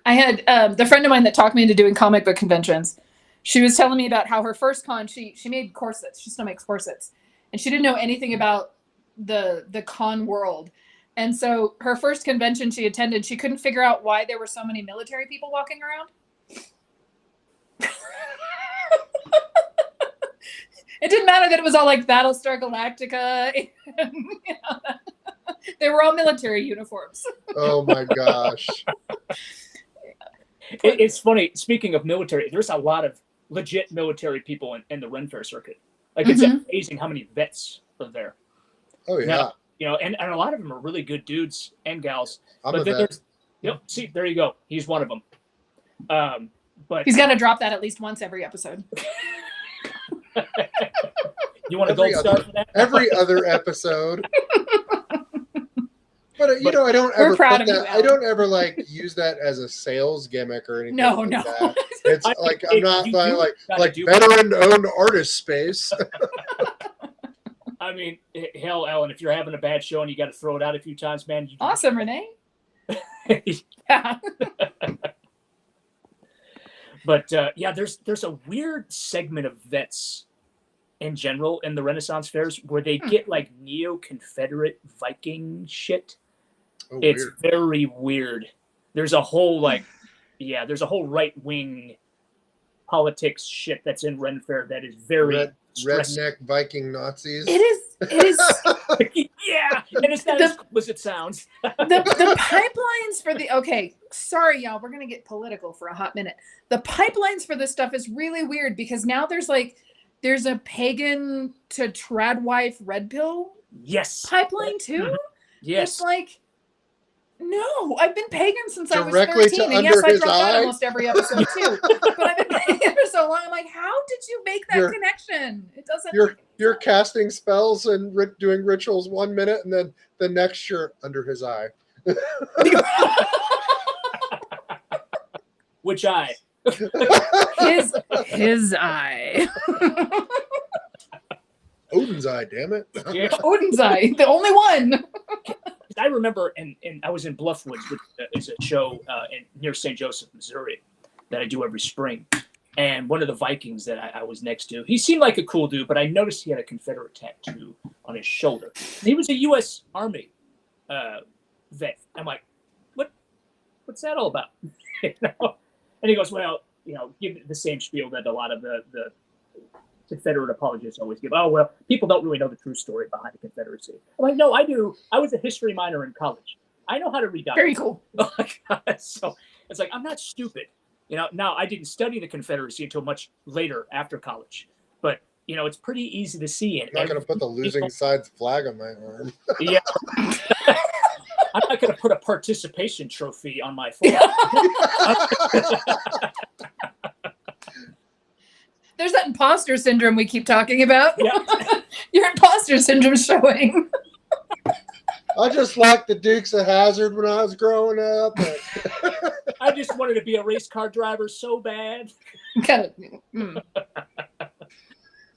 I had the friend of mine that talked me into doing comic book conventions. She was telling me about how her first con, she made corsets. She still makes corsets. And she didn't know anything about the con world. And so her first convention she attended, she couldn't figure out why there were so many military people walking around. It didn't matter that it was all like Battlestar Galactica. They were all military uniforms. Oh my gosh. It's funny. Speaking of military, there's a lot of legit military people in the Ren Fair circuit. Like, it's amazing how many vets are there. Oh yeah. Now, and a lot of them are really good dudes and gals. I'm a then vet. there's, see, there you go. He's one of them. But He's got to drop that at least once every episode. You want a gold star for that? Every other episode. But I don't ever proud put of you, that. I Alan. don't ever use that as a sales gimmick or anything. No, like no. That. It's like I'm not You buying do gotta do veteran-owned artist space. I mean, hell, Ellen, if you're having a bad show and you got to throw it out a few times, man. Awesome, Renee. Yeah. But yeah, there's a weird segment of vets in general in the Renaissance fairs where they get like neo-Confederate Viking shit. Oh, It's weird. very weird. There's a whole there's a whole right-wing politics shit that's in Ren Fair that is very redneck Viking Nazis. It is. yeah, and it's not as cool as it sounds. The pipelines for sorry, y'all, we're gonna get political for a hot minute. The pipelines for this stuff is really weird because now there's a pagan to tradwife red pill pipeline too. Yes, it's like, no, I've been pagan since Directly I was 13, and yes, I drunk out eye? almost every episode too. But I've been pagan for so long. I'm like, how did you make that connection? It doesn't. You're casting spells and doing rituals 1 minute, and then the next you're under his eye. Which eye? His eye. Odin's eye, damn it. Yeah. Odin's eye, the only one. I remember, and I was in Bluffwoods, which is a show near St. Joseph, Missouri, that I do every spring. And one of the Vikings that I was next to, he seemed like a cool dude, but I noticed he had a Confederate tattoo on his shoulder. And he was a U.S. Army vet. I'm like, what's that all about? You know? And he goes, well, give the same spiel that a lot of the Confederate apologists always give. Oh, well, people don't really know the true story behind the Confederacy. I'm like, no, I do. I was a history minor in college. I know how to read documents. Very cool. So it's like, I'm not stupid. Now I didn't study the Confederacy until much later after college. But, it's pretty easy to see. I'm not going to put the losing side's flag on my arm. Yeah. I'm not going to put a participation trophy on my forearm. There's that imposter syndrome we keep talking about. Yeah. Your imposter syndrome showing. I just liked the Dukes of Hazzard when I was growing up. I just wanted to be a race car driver so bad.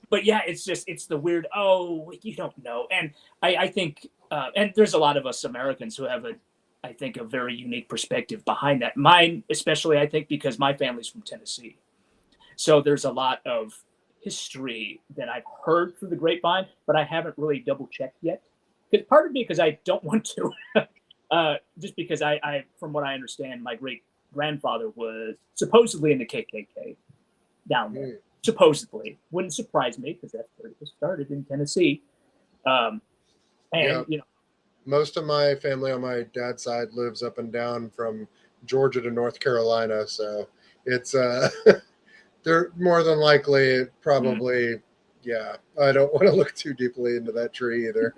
But yeah, it's the weird, you don't know. And I think, and there's a lot of us Americans who have I think a very unique perspective behind that. Mine, especially, I think, because my family's from Tennessee. So there's a lot of history that I've heard through the grapevine, but I haven't really double checked yet. Part of me, because I don't want to, just because I, from what I understand, my great grandfather was supposedly in the KKK down there. Supposedly, wouldn't surprise me because that's where it started in Tennessee. Most of my family on my dad's side lives up and down from Georgia to North Carolina, so it's they're more than likely probably. Yeah, I don't want to look too deeply into that tree either.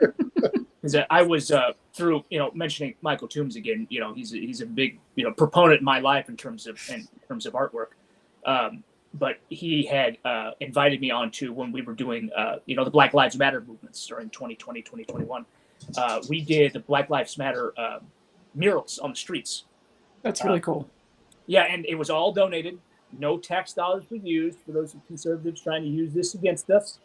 I was through mentioning Michael Toombs again. He's a big proponent in my life in terms of artwork. But he had invited me on to when we were doing the Black Lives Matter movements during 2020, 2021. We did the Black Lives Matter murals on the streets. That's really cool. Yeah, and it was all donated. No tax dollars were used for those conservatives trying to use this against us.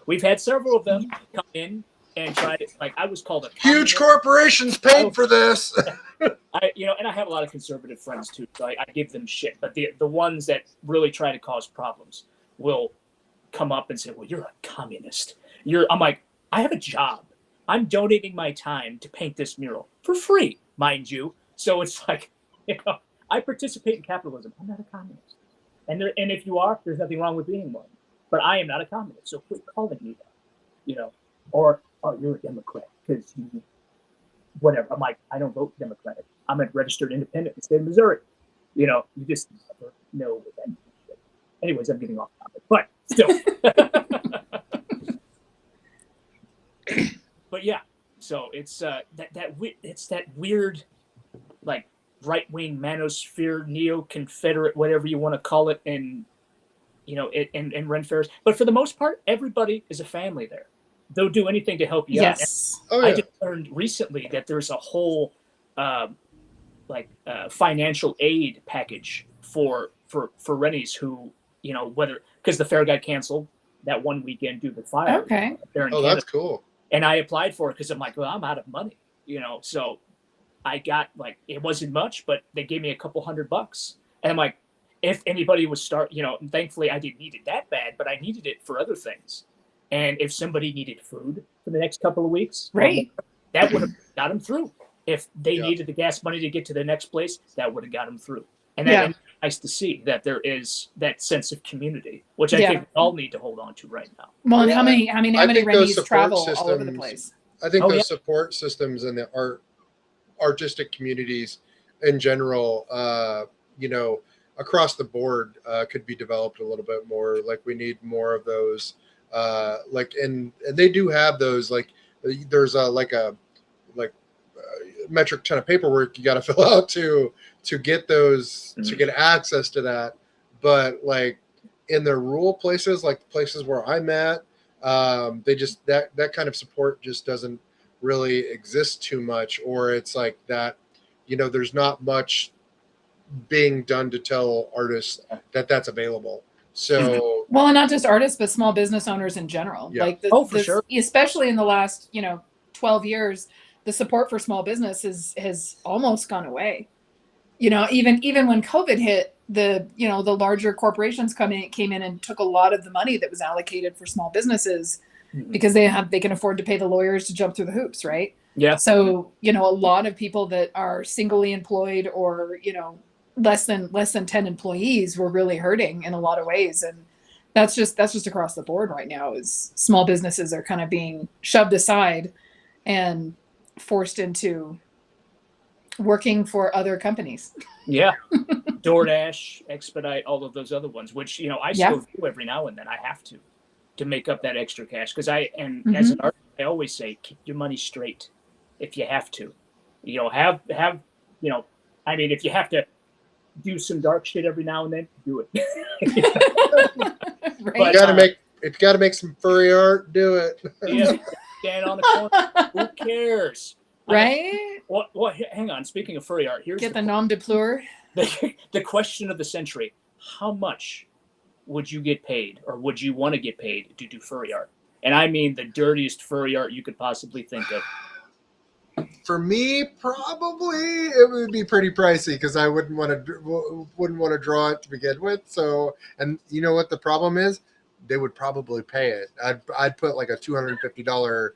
We've had several of them come in and try to, I was called a huge corporations paid for this. And I have a lot of conservative friends too, so I give them shit. But the ones that really try to cause problems will come up and say, well, you're a communist. I'm like, I have a job. I'm donating my time to paint this mural for free, mind you. So it's like, I participate in capitalism. I'm not a communist. And if you are, there's nothing wrong with being one. But I am not a communist, so quit calling me that. Or, you're a Democrat because you whatever. I'm like, I don't vote Democratic. I'm a registered independent in the state of Missouri. You just never know what that means. Anyways, I'm getting off topic, but still. But yeah, so it's it's that weird, right-wing manosphere, neo-Confederate, whatever you want to call it, and in Ren Fairs. But for the most part, everybody is a family there. They'll do anything to help you out. I just learned recently that there's a whole financial aid package for Rennies who, whether because the fair got canceled that one weekend due to the fire. Okay. There in Canada. That's cool. And I applied for it because I'm like, well, I'm out of money, so I got it wasn't much, but they gave me a couple $100, and I'm like, if anybody was thankfully I didn't need it that bad, but I needed it for other things. And if somebody needed food for the next couple of weeks, Right. that would have got them through. If they Yeah. needed the gas money to get to the next place, that would have got them through. And Yeah. it's nice to see that there is that sense of community, which I Yeah. think we all need to hold on to right now. Well, and Yeah, how many think those Rennies support travel all over the systems- place? I think Oh, those yeah. support systems in the artistic communities in general, across the board, could be developed a little bit more. Like we need more of those. And they do have those. Like there's a metric ton of paperwork you got to fill out to get those to get access to that. But like in the rural places, like the places where I'm at, they just that kind of support just doesn't really exist too much, or it's like that, there's not much being done to tell artists that that's available. So Well, and not just artists, but small business owners in general. Yeah. Like For sure. Especially in the last 12 years, the support for small business has almost gone away. Even when COVID hit, the larger corporations came in and took a lot of the money that was allocated for small businesses because they can afford to pay the lawyers to jump through the hoops, right? Yeah. So, a lot of people that are singly employed or, less than 10 employees were really hurting in a lot of ways. And that's just across the board right now. Is small businesses are kind of being shoved aside and forced into working for other companies. Yeah. DoorDash, Expedite, all of those other ones, which, I still do every now and then. I have to make up that extra cash. Because as an artist, I always say, keep your money straight if you have to. If you have to do some dark shit every now and then, do it. Right. if you gotta make some furry art, do it. Yeah, stand on the corner. Who cares? Right? What? Hang on. Speaking of furry art, here's Get the nom de plume. the question of the century: how much would you get paid, or would you want to get paid to do furry art? And I mean the dirtiest furry art you could possibly think of. For me, probably it would be pretty pricey because I wouldn't want to draw it to begin with. So, and you know what the problem is? They would probably pay it. I'd put like a $250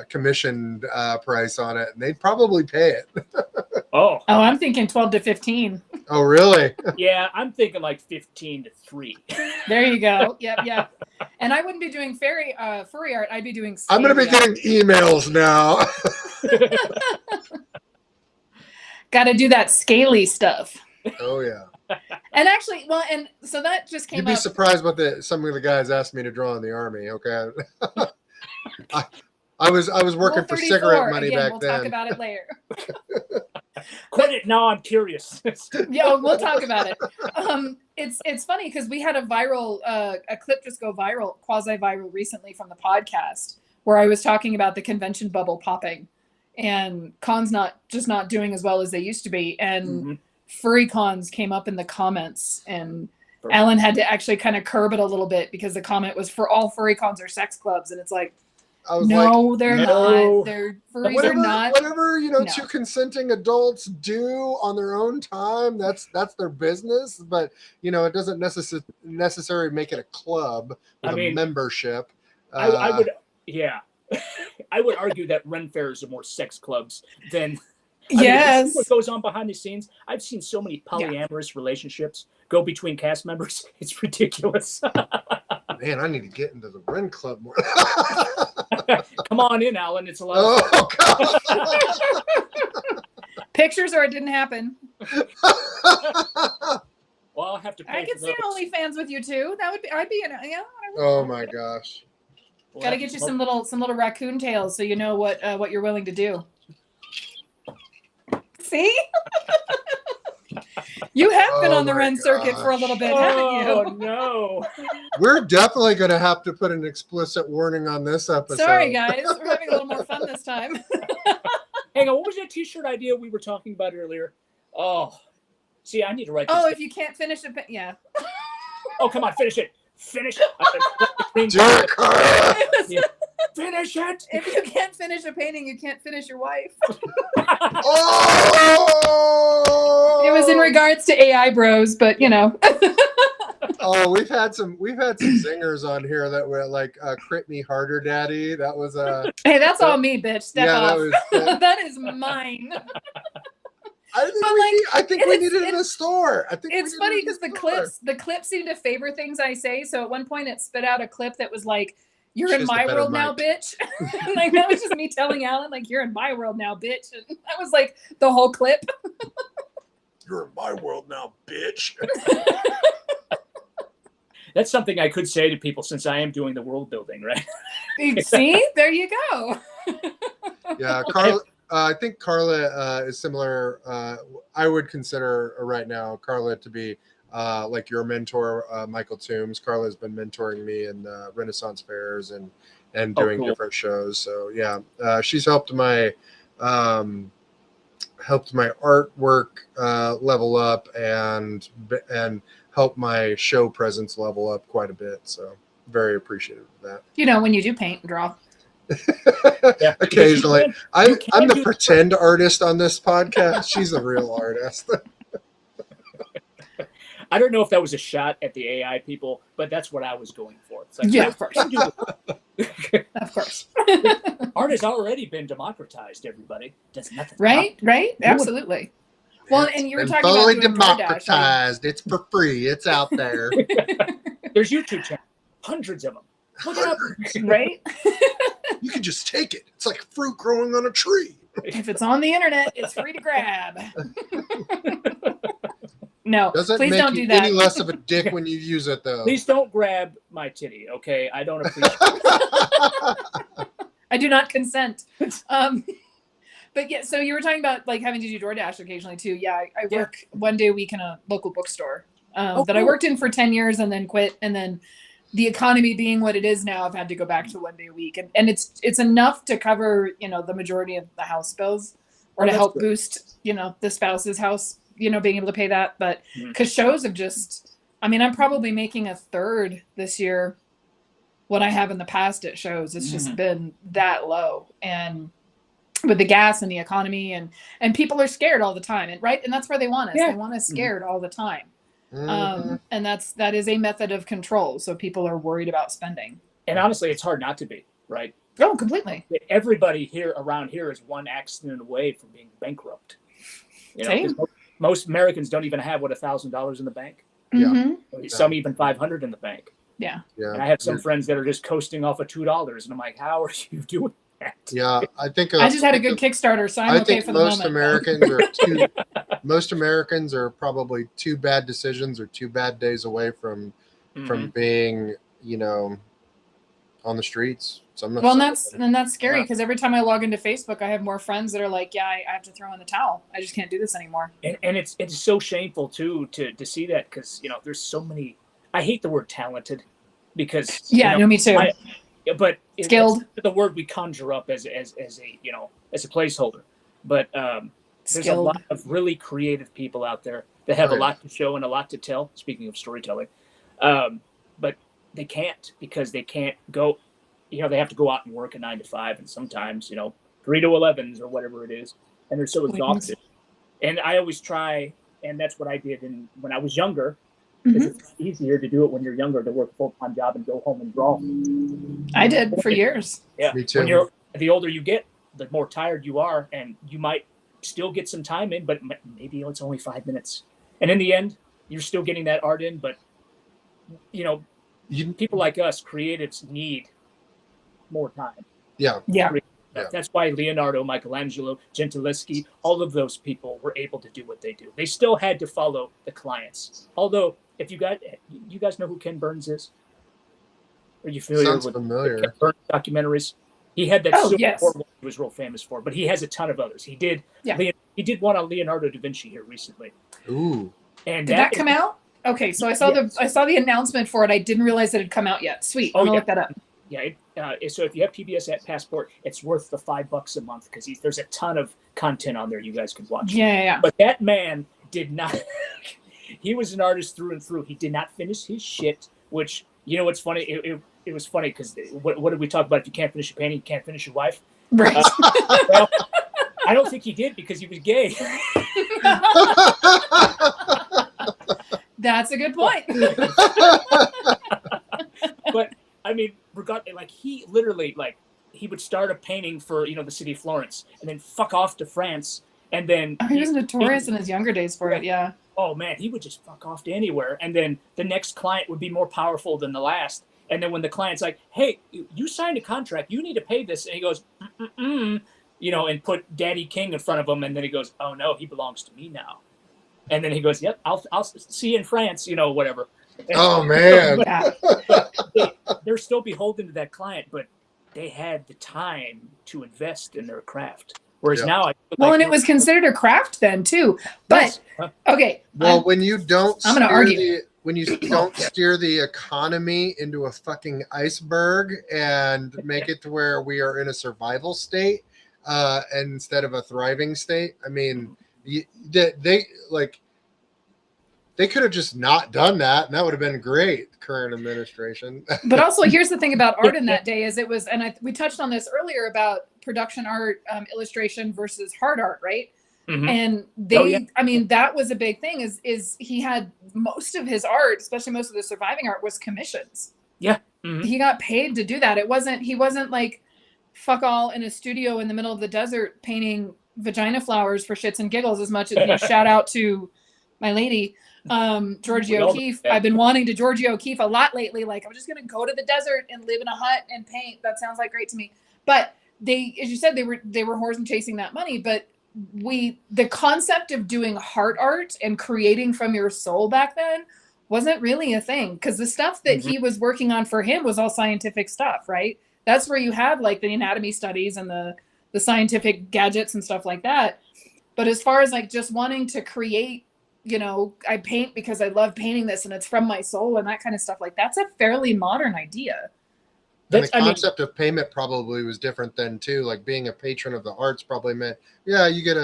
commission price on it, and they'd probably pay it. Oh, I'm thinking 12 to 15. Oh, really? yeah, I'm thinking like 15 to 3. There you go. Yep. And I wouldn't be doing furry art. I'd be doing. I'm going to be getting emails now. Got to do that scaly stuff. Oh yeah. And actually, well, and so that just came You'd be up. surprised what some of the guys asked me to draw in the Army. Okay. I was working Rule for 34. cigarette money Again, back we'll then. talk about it later. Quit it now. I'm curious. Yeah, we'll talk about it. It's funny because we had a clip just go viral, quasi-viral recently from the podcast where I was talking about the convention bubble popping and cons not doing as well as they used to be. And furry cons came up in the comments, and Alan had to actually kind of curb it a little bit because the comment was for all furry cons are sex clubs. And it's like, no, they're not. They're furries are not. Whatever two consenting adults do on their own time, that's their business. But it doesn't necessarily make it a club with a membership. I would, yeah, I would argue that Ren fairs are more sex clubs than. Yes. What goes on behind the scenes? I've seen so many polyamorous relationships go between cast members. It's ridiculous. Man, I need to get into the Ren Club more. Come on in, Alan. It's a lot. Oh, God. Pictures or it didn't happen. Well, I'll have to pay. I could see OnlyFans with you too. I'd be in it. Yeah. Oh my gosh. Got to get you some little raccoon tails so you know what you're willing to do. See? You have been on the Ren circuit for a little bit, haven't you? Oh, no. We're definitely going to have to put an explicit warning on this episode. Sorry, guys. We're having a little more fun this time. Hang on. What was that t-shirt idea we were talking about earlier? Oh, see, I need to write this down. If you can't finish it, yeah. Oh, come on. Finish it. Finish it. Do it, Carla. finish it. If you can't finish a painting, you can't finish your wife. Oh! It was in regards to AI bros, but you know. Oh, we've had some singers on here that were like "Crit Me Harder, Daddy." That was Hey, that's all me, bitch. Step off. That That is mine. I think we need it in the store. I think it's funny because the clips seem to favor things I say. So at one point it spit out a clip that was like, "You're in my world now, bitch." Like that was just me telling Alan, like, "You're in my world now, bitch." And that was like the whole clip. You're in my world now, bitch. That's something I could say to people since I am doing the world building, right? See, there you go. Yeah, Carla. I think Carla is similar. I would consider right now Carla to be like your mentor, Michael Toombs. Carla has been mentoring me in Renaissance fairs and doing cool. different shows. So yeah, she's helped my artwork level up and help my show presence level up quite a bit. So very appreciative of that. You know, when you do paint and draw. Yeah, occasionally. I'm the pretend artist on this podcast. She's a real artist. I don't know if that was a shot at the AI people, but that's what I was going for. It's like, yeah, of course. Of course. Art has already been democratized, everybody. Does nothing. Right? Absolutely. Well, and you were talking about fully doing democratized. It's for free. It's out there. There's YouTube channels, hundreds of them. Look it up. Right? You can just take it. It's like fruit growing on a tree. If it's on the internet, it's free to grab. No, Doesn't please make don't you do that. any less of a dick when you use it, though. Please don't grab my titty, okay? I don't appreciate it. I do not consent. But yeah, so you were talking about like having to do DoorDash occasionally too. Yeah, I work one day a week in a local bookstore that I worked in for 10 years and then quit. And then the economy being what it is now, I've had to go back to 1 day a week. And it's enough to cover, you know, the majority of the house bills or to help boost, you know, the spouse's house, you know, being able to pay that. But because shows have just, I mean, I'm probably making a third this year what I have in the past at shows. It's just been that low. And with the gas and the economy and people are scared all the time. And right. And that's where they want us. They want us scared all the time. And that is a method of control. So people are worried about spending. And honestly, it's hard not to be, right? Oh, completely. Everybody here around here is one accident away from being bankrupt. You know, most Americans don't even have $1,000 in the bank. Yeah. Some even 500 in the bank. Yeah. And I have some friends that are just coasting off of $2, and I'm like, how are you doing that? Yeah, I think I just had a good Kickstarter, so I'm okay for the moment. Most Americans are probably 2 bad decisions or 2 bad days away from being, you know, on the streets. Well, and that's scary because every time I log into Facebook, I have more friends that are like, yeah, I have to throw in the towel. I just can't do this anymore. And it's so shameful too to see that because, you know, there's so many. I hate the word talented because no, me too. But skilled, it's the word we conjure up as a as a placeholder. But there's a lot of really creative people out there that have a lot to show and a lot to tell. Speaking of storytelling, but they can't because they can't go. You know, they have to go out and work a 9 to 5, and sometimes 3 to 11s or whatever it is, and they're so exhausted. And I always try, and that's what I did when I was younger. It's easier to do it when you're younger to work a full-time job and go home and draw. I did for years. Yeah, me too. When the older you get, the more tired you are, and you might still get some time in, but maybe it's only 5 minutes. And in the end, you're still getting that art in, but people like us, creatives, need more time. Yeah. That's why Leonardo, Michelangelo, Gentileschi, all of those people were able to do what they do. They still had to follow the clients. Although, if you guys know who Ken Burns is? Are you familiar with the Ken Burns documentaries? He had that one he was real famous for, but he has a ton of others. He did one on Leonardo da Vinci here recently. Ooh. And did that come out? Okay, so I saw the announcement for it. I didn't realize it had come out yet. Sweet. I'm gonna look that up. Yeah, so if you have PBS at Passport, it's worth the $5 a month because there's a ton of content on there you guys can watch. Yeah. But that man did not. He was an artist through and through. He did not finish his shit. Which what's funny? it was funny because what did we talk about? If you can't finish your painting, you can't finish your wife. Right. Well, I don't think he did because he was gay. That's a good point. But I mean, regardless, like he literally he would start a painting for the city of Florence and then fuck off to France and then He was notorious in his younger days for it. Yeah. oh man, he would just fuck off to anywhere. And then the next client would be more powerful than the last. And then when the client's like, hey, you signed a contract, you need to pay this. And he goes, and put Daddy King in front of him. And then he goes, oh no, he belongs to me now. And then he goes, yep, I'll see you in France, whatever. And Oh man. they're still beholden to that client, but they had the time to invest in their craft. Whereas now, and it was considered a craft then too. But okay. Well, when you don't, I'm going to argue. When you don't steer the economy into a fucking iceberg and make it to where we are in a survival state instead of a thriving state, I mean, they could have just not done that, and that would have been great. Current administration. But also, here's the thing about art in that day is it was, and we touched on this earlier about production art, illustration versus hard art, right? Mm-hmm. And I mean, that was a big thing. Is he had most of his art, especially most of the surviving art, was commissions. Yeah, mm-hmm. He got paid to do that. He wasn't like fuck all in a studio in the middle of the desert painting vagina flowers for shits and giggles. As much as shout out to my lady. Georgie O'Keeffe. I've been wanting to Georgie O'Keeffe a lot lately. Like, I'm just going to go to the desert and live in a hut and paint. That sounds like great to me. But they, as you said, they were horse and chasing that money. But the concept of doing heart art and creating from your soul back then wasn't really a thing, because the stuff that he was working on for him was all scientific stuff, right? That's where you have like the anatomy studies and the scientific gadgets and stuff like that. But as far as like just wanting to create, I paint because I love painting this and it's from my soul and that kind of stuff, like that's a fairly modern idea. And the concept of payment probably was different then too. Like being a patron of the arts probably meant, you get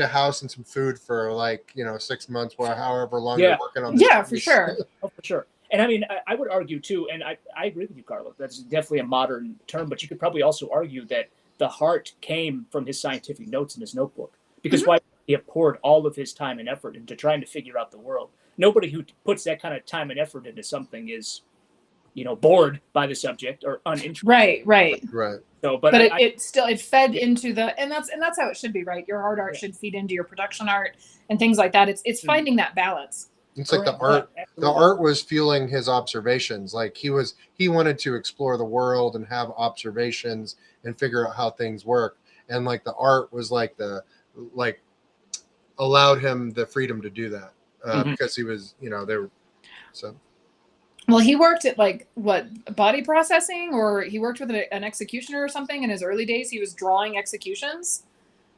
a house and some food for 6 months or however long you're working on this. Yeah, for sure. Oh, for sure. And I mean, I would argue too, and I agree with you, Carlo, that's definitely a modern term, but you could probably also argue that the heart came from his scientific notes in his notebook, because why he had poured all of his time and effort into trying to figure out the world. Nobody who puts that kind of time and effort into something is, bored by the subject or uninterested. Right. So, but it fed into and that's how it should be, right? Your hard art should feed into your production art and things like that. It's finding that balance. It's like the art was fueling his observations. Like he wanted to explore the world and have observations and figure out how things work. And like the art was allowed him the freedom to do that because he was, Well, he worked at body processing, or he worked with an executioner or something in his early days. He was drawing executions.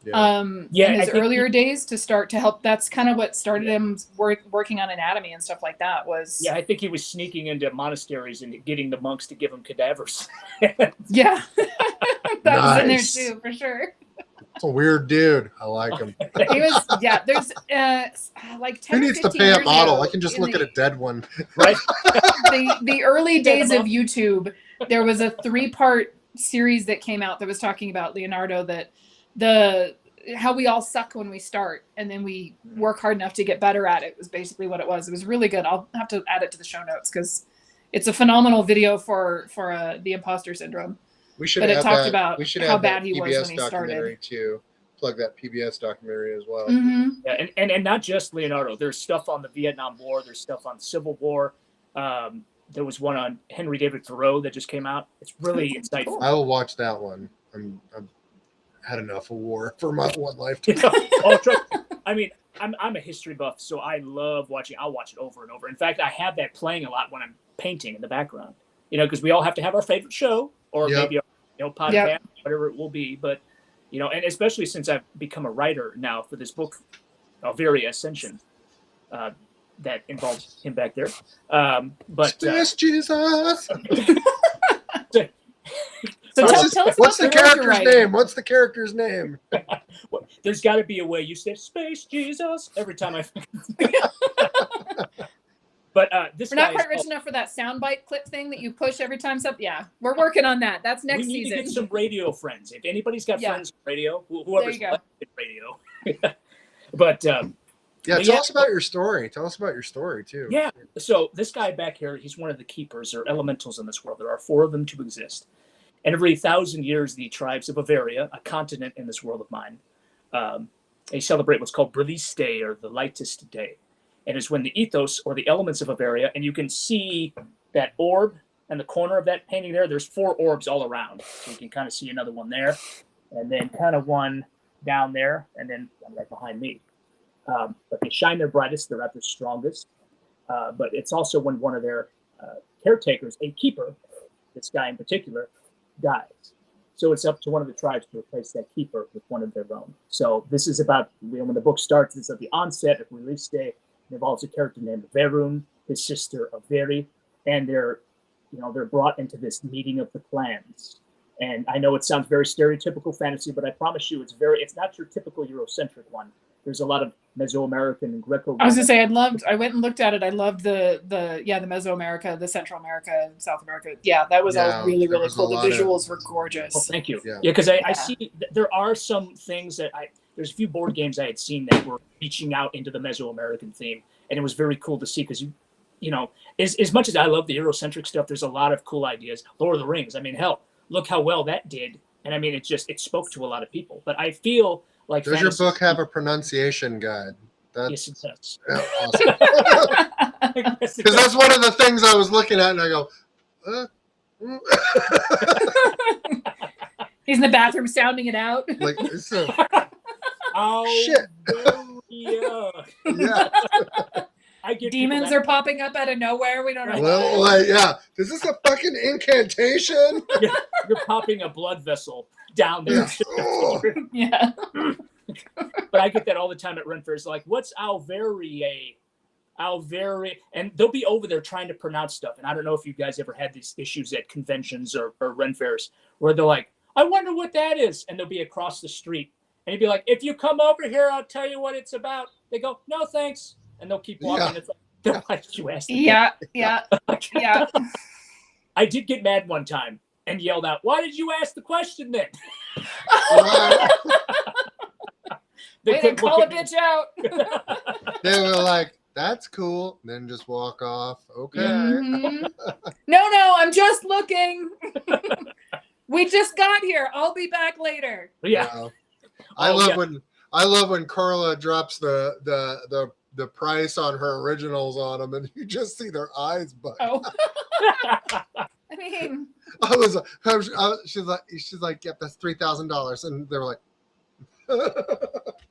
In his earlier days to start to help. That's kind of what started him working on anatomy and stuff like that. I think he was sneaking into monasteries and getting the monks to give him cadavers. Yeah, that was in there too, for sure. It's a weird dude. I like him. He was, there's 10 Who needs to pay a model? I can just look at a dead one. Right. The early days of YouTube, there was a 3-part series that came out that was talking about Leonardo, that how we all suck when we start and then we work hard enough to get better at it was basically what it was. It was really good. I'll have to add it to the show notes because it's a phenomenal video for the imposter syndrome. We should but it talked about how bad he was when he started. To plug that PBS documentary as well. Mm-hmm. Yeah, and not just Leonardo. There's stuff on the Vietnam War. There's stuff on the Civil War. There was one on Henry David Thoreau that just came out. It's really insightful. I will watch that one. I'm had enough of war for my one lifetime. I mean, I'm a history buff, so I love watching. I'll watch it over and over. In fact, I have that playing a lot when I'm painting in the background. Because we all have to have our favorite show or maybe our podcast, whatever it will be. But and especially since I've become a writer now for this book, Alveria Ascension, that involves him back there. But Space Jesus. So tell us what's the character's name? What's the character's name? There's got to be a way you say Space Jesus every time I. But this We're not guy quite rich enough for that soundbite clip thing that you push every time something. Yeah, we're working on that. That's next we need season. to get some radio friends. If anybody's got friends on radio, There whoever's you go. left in radio. But tell us about your story. Tell us about your story too. Yeah. So this guy back here, he's one of the keepers or elementals in this world. There are 4 of them to exist. And every 1,000 years, the tribes of Bavaria, a continent in this world of mine, they celebrate what's called Brithis Day, or the lightest day. And it's when the ethos, or the elements of Bavaria, and you can see that orb in the corner of that painting there. There's 4 orbs all around. So you can kind of see another one there, and then kind of one down there, and then one right behind me. But they shine their brightest. They're at their strongest. But it's also when one of their caretakers, a keeper, this guy in particular, dies. So it's up to one of the tribes to replace that keeper with one of their own. So this is about, when the book starts, it's at the onset of release day. It involves a character named Verun, his sister Averi, and they're brought into this meeting of the clans. And I know it sounds very stereotypical fantasy, but I promise you, it's not your typical Eurocentric one. There's a lot of Mesoamerican and Greco-Roman. I was gonna say I went and looked at it. I loved the Mesoamerica, the Central America, and South America. Yeah, that was all really, really cool. The visuals were gorgeous. Oh, thank you. Yeah, because I see there are some things that there's a few board games I had seen that were reaching out into the Mesoamerican theme, and it was very cool to see because as much as I love the Eurocentric stuff, there's a lot of cool ideas. Lord of the Rings. I mean, hell, look how well that did, and I mean, it spoke to a lot of people. But I feel like does your book have a pronunciation guide? Yes, it does. Yeah, awesome. Because that's one of the things I was looking at, and I go, He's in the bathroom sounding it out. like it's a oh shit. Yeah. I get Demons are popping up out of nowhere. We don't know. Well, is this a fucking incantation? You're popping a blood vessel down there. Yeah. But I get that all the time at Ren Fairs. Like, what's Alveria? And they'll be over there trying to pronounce stuff. And I don't know if you guys ever had these issues at conventions or Ren Fairs where they're like, I wonder what that is. And they'll be across the street. And you'd be like, if you come over here, I'll tell you what it's about. They go, no, thanks. And they'll keep walking. Yeah. It's like, they're like, you asked. Yeah. I did get mad one time and yelled out, why did you ask the question then? They didn't call a bitch out. They were like, that's cool. Then just walk off. Okay. Mm-hmm. No, I'm just looking. We just got here. I'll be back later. Yeah. I love when Carla drops the price on her originals on them, and you just see their eyes bug. Oh. I mean, she's like, yep, that's $3,000, and they were like,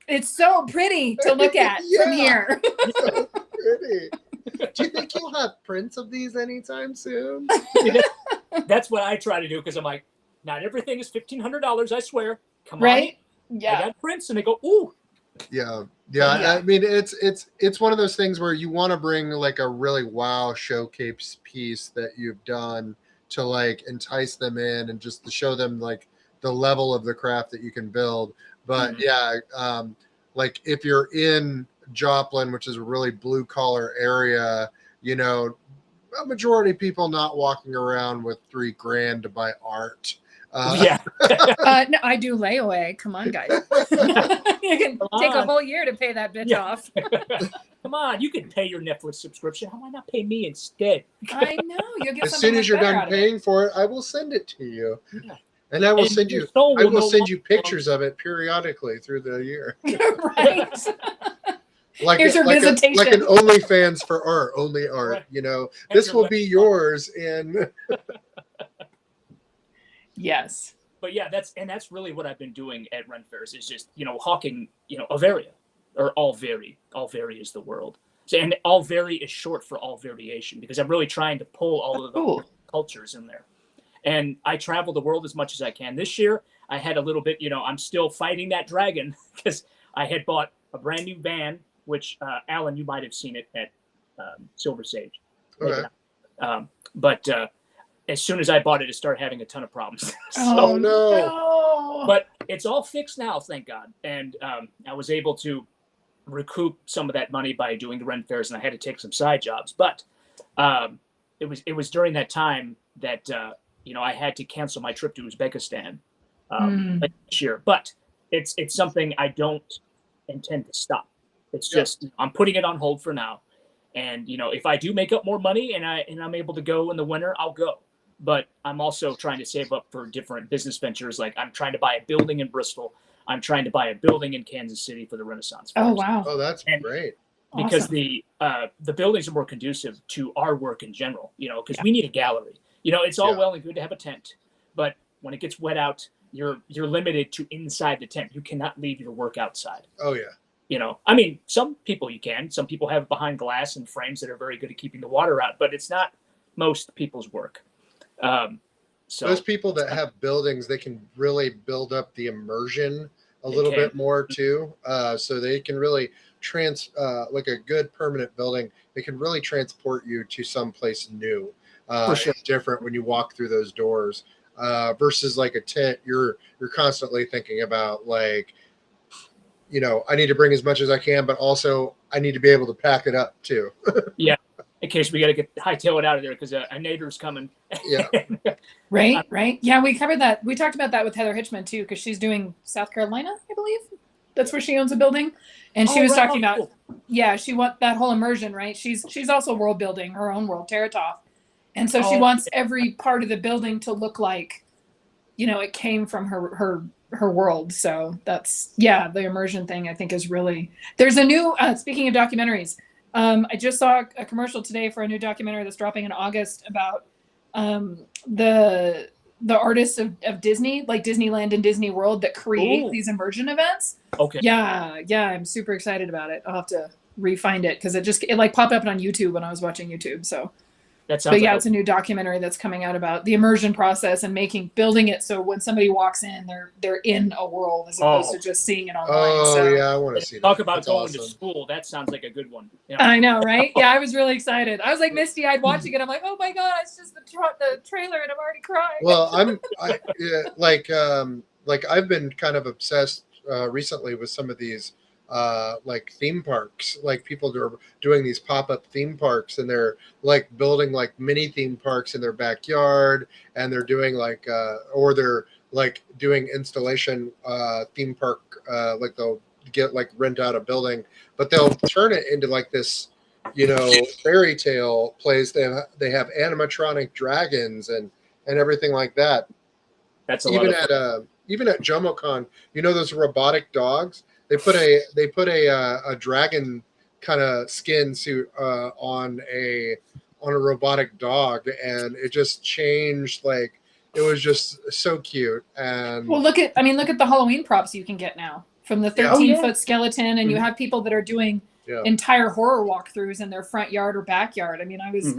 it's so pretty to look at from here. So pretty. Do you think you'll have prints of these anytime soon? That's what I try to do because I'm like, not everything is $1,500. I swear. Come right? on, yeah. I got prints, and they go, ooh. Yeah. I mean, it's one of those things where you want to bring like a really wow showcase piece that you've done to like entice them in and just to show them like the level of the craft that you can build. But like if you're in Joplin, which is a really blue collar area, a majority of people not walking around with $3,000 to buy art. No, I do layaway. Come on, guys. You can take a whole year to pay that bitch off. Come on, you can pay your Netflix subscription. How why not pay me instead? I know. You'll get as something soon as you're done paying for it, I will send it to you. Yeah. And I will send you pictures of it periodically through the year. Right. Here's your visitation. Like an OnlyFans for art, only art. Right. This will be yours in. Yes. But yeah, that's really what I've been doing at Ren Fairs is just, hawking, Alveria or Alveri. Alveri is the world. So, and Alveri is short for all variation because I'm really trying to pull all of the cultures in there. And I travel the world as much as I can. This year, I had a little bit, I'm still fighting that dragon because I had bought a brand new van, which, Alan, you might have seen it at Silver Sage. Okay. But as soon as I bought it, it started having a ton of problems. Oh, no. But it's all fixed now, thank God. And I was able to recoup some of that money by doing the Ren fairs, and I had to take some side jobs. But it was during that time that I had to cancel my trip to Uzbekistan this year. But it's something I don't intend to stop. It's just I'm putting it on hold for now. And if I do make up more money and I'm able to go in the winter, I'll go. But I'm also trying to save up for different business ventures. Like I'm trying to buy a building in Bristol. I'm trying to buy a building in Kansas City for the Renaissance Fairs. Oh wow! Oh, that's great. Because Awesome. the buildings are more conducive to our work in general. Because we need a gallery. It's all well and good to have a tent, but when it gets wet out, you're limited to inside the tent. You cannot leave your work outside. Oh yeah. I mean, some people you can. Some people have behind glass and frames that are very good at keeping the water out, but it's not most people's work. So those people that have buildings, they can really build up the immersion a little bit more too. So they can really like a good permanent building, they can really transport you to someplace new. For sure. It's different when you walk through those doors versus like a tent. You're constantly thinking about like, I need to bring as much as I can, but also I need to be able to pack it up too. Yeah. In case we got to hightail it out of there because a neighbor's coming. Yeah. Right. Yeah, we covered that. We talked about that with Heather Hitchman too, because she's doing South Carolina, I believe. That's where she owns a building, and she was talking about, she wants that whole immersion, right? She's also world building her own world, Teratoff, and so she wants every part of the building to look like, it came from her world. So that's the immersion thing I think is really. There's a new speaking of documentaries. I just saw a commercial today for a new documentary that's dropping in August about the artists of Disney, like Disneyland and Disney World, that create these immersion events. Okay. Yeah, I'm super excited about it. I'll have to re-find it because it like popped up on YouTube when I was watching YouTube. So that sounds. But it's a new documentary that's coming out about the immersion process and building it so when somebody walks in, they're in a world as opposed to just seeing it online. Oh yeah, I want to see that. Talk about going to school. That sounds like a good one. I know, right? Yeah, I was really excited. I was like misty-eyed watching it. I'm like, oh my god, it's just the trailer, and I'm already crying. Well, like I've been kind of obsessed recently with some of these like theme parks. Like people are doing these pop-up theme parks, and they're like building like mini theme parks in their backyard, and they're doing like or they're like doing installation theme park, like they'll get like rent out a building, but they'll turn it into like this fairy tale place. They have animatronic dragons and everything like that. That's a even lot of even at JomoCon, those robotic dogs. They put a dragon kind of skin suit on a robotic dog, and it just changed. Like it was just so cute. And well, look at the Halloween props you can get now from the 13-foot skeleton, and you have people that are doing entire horror walkthroughs in their front yard or backyard. I mean, I was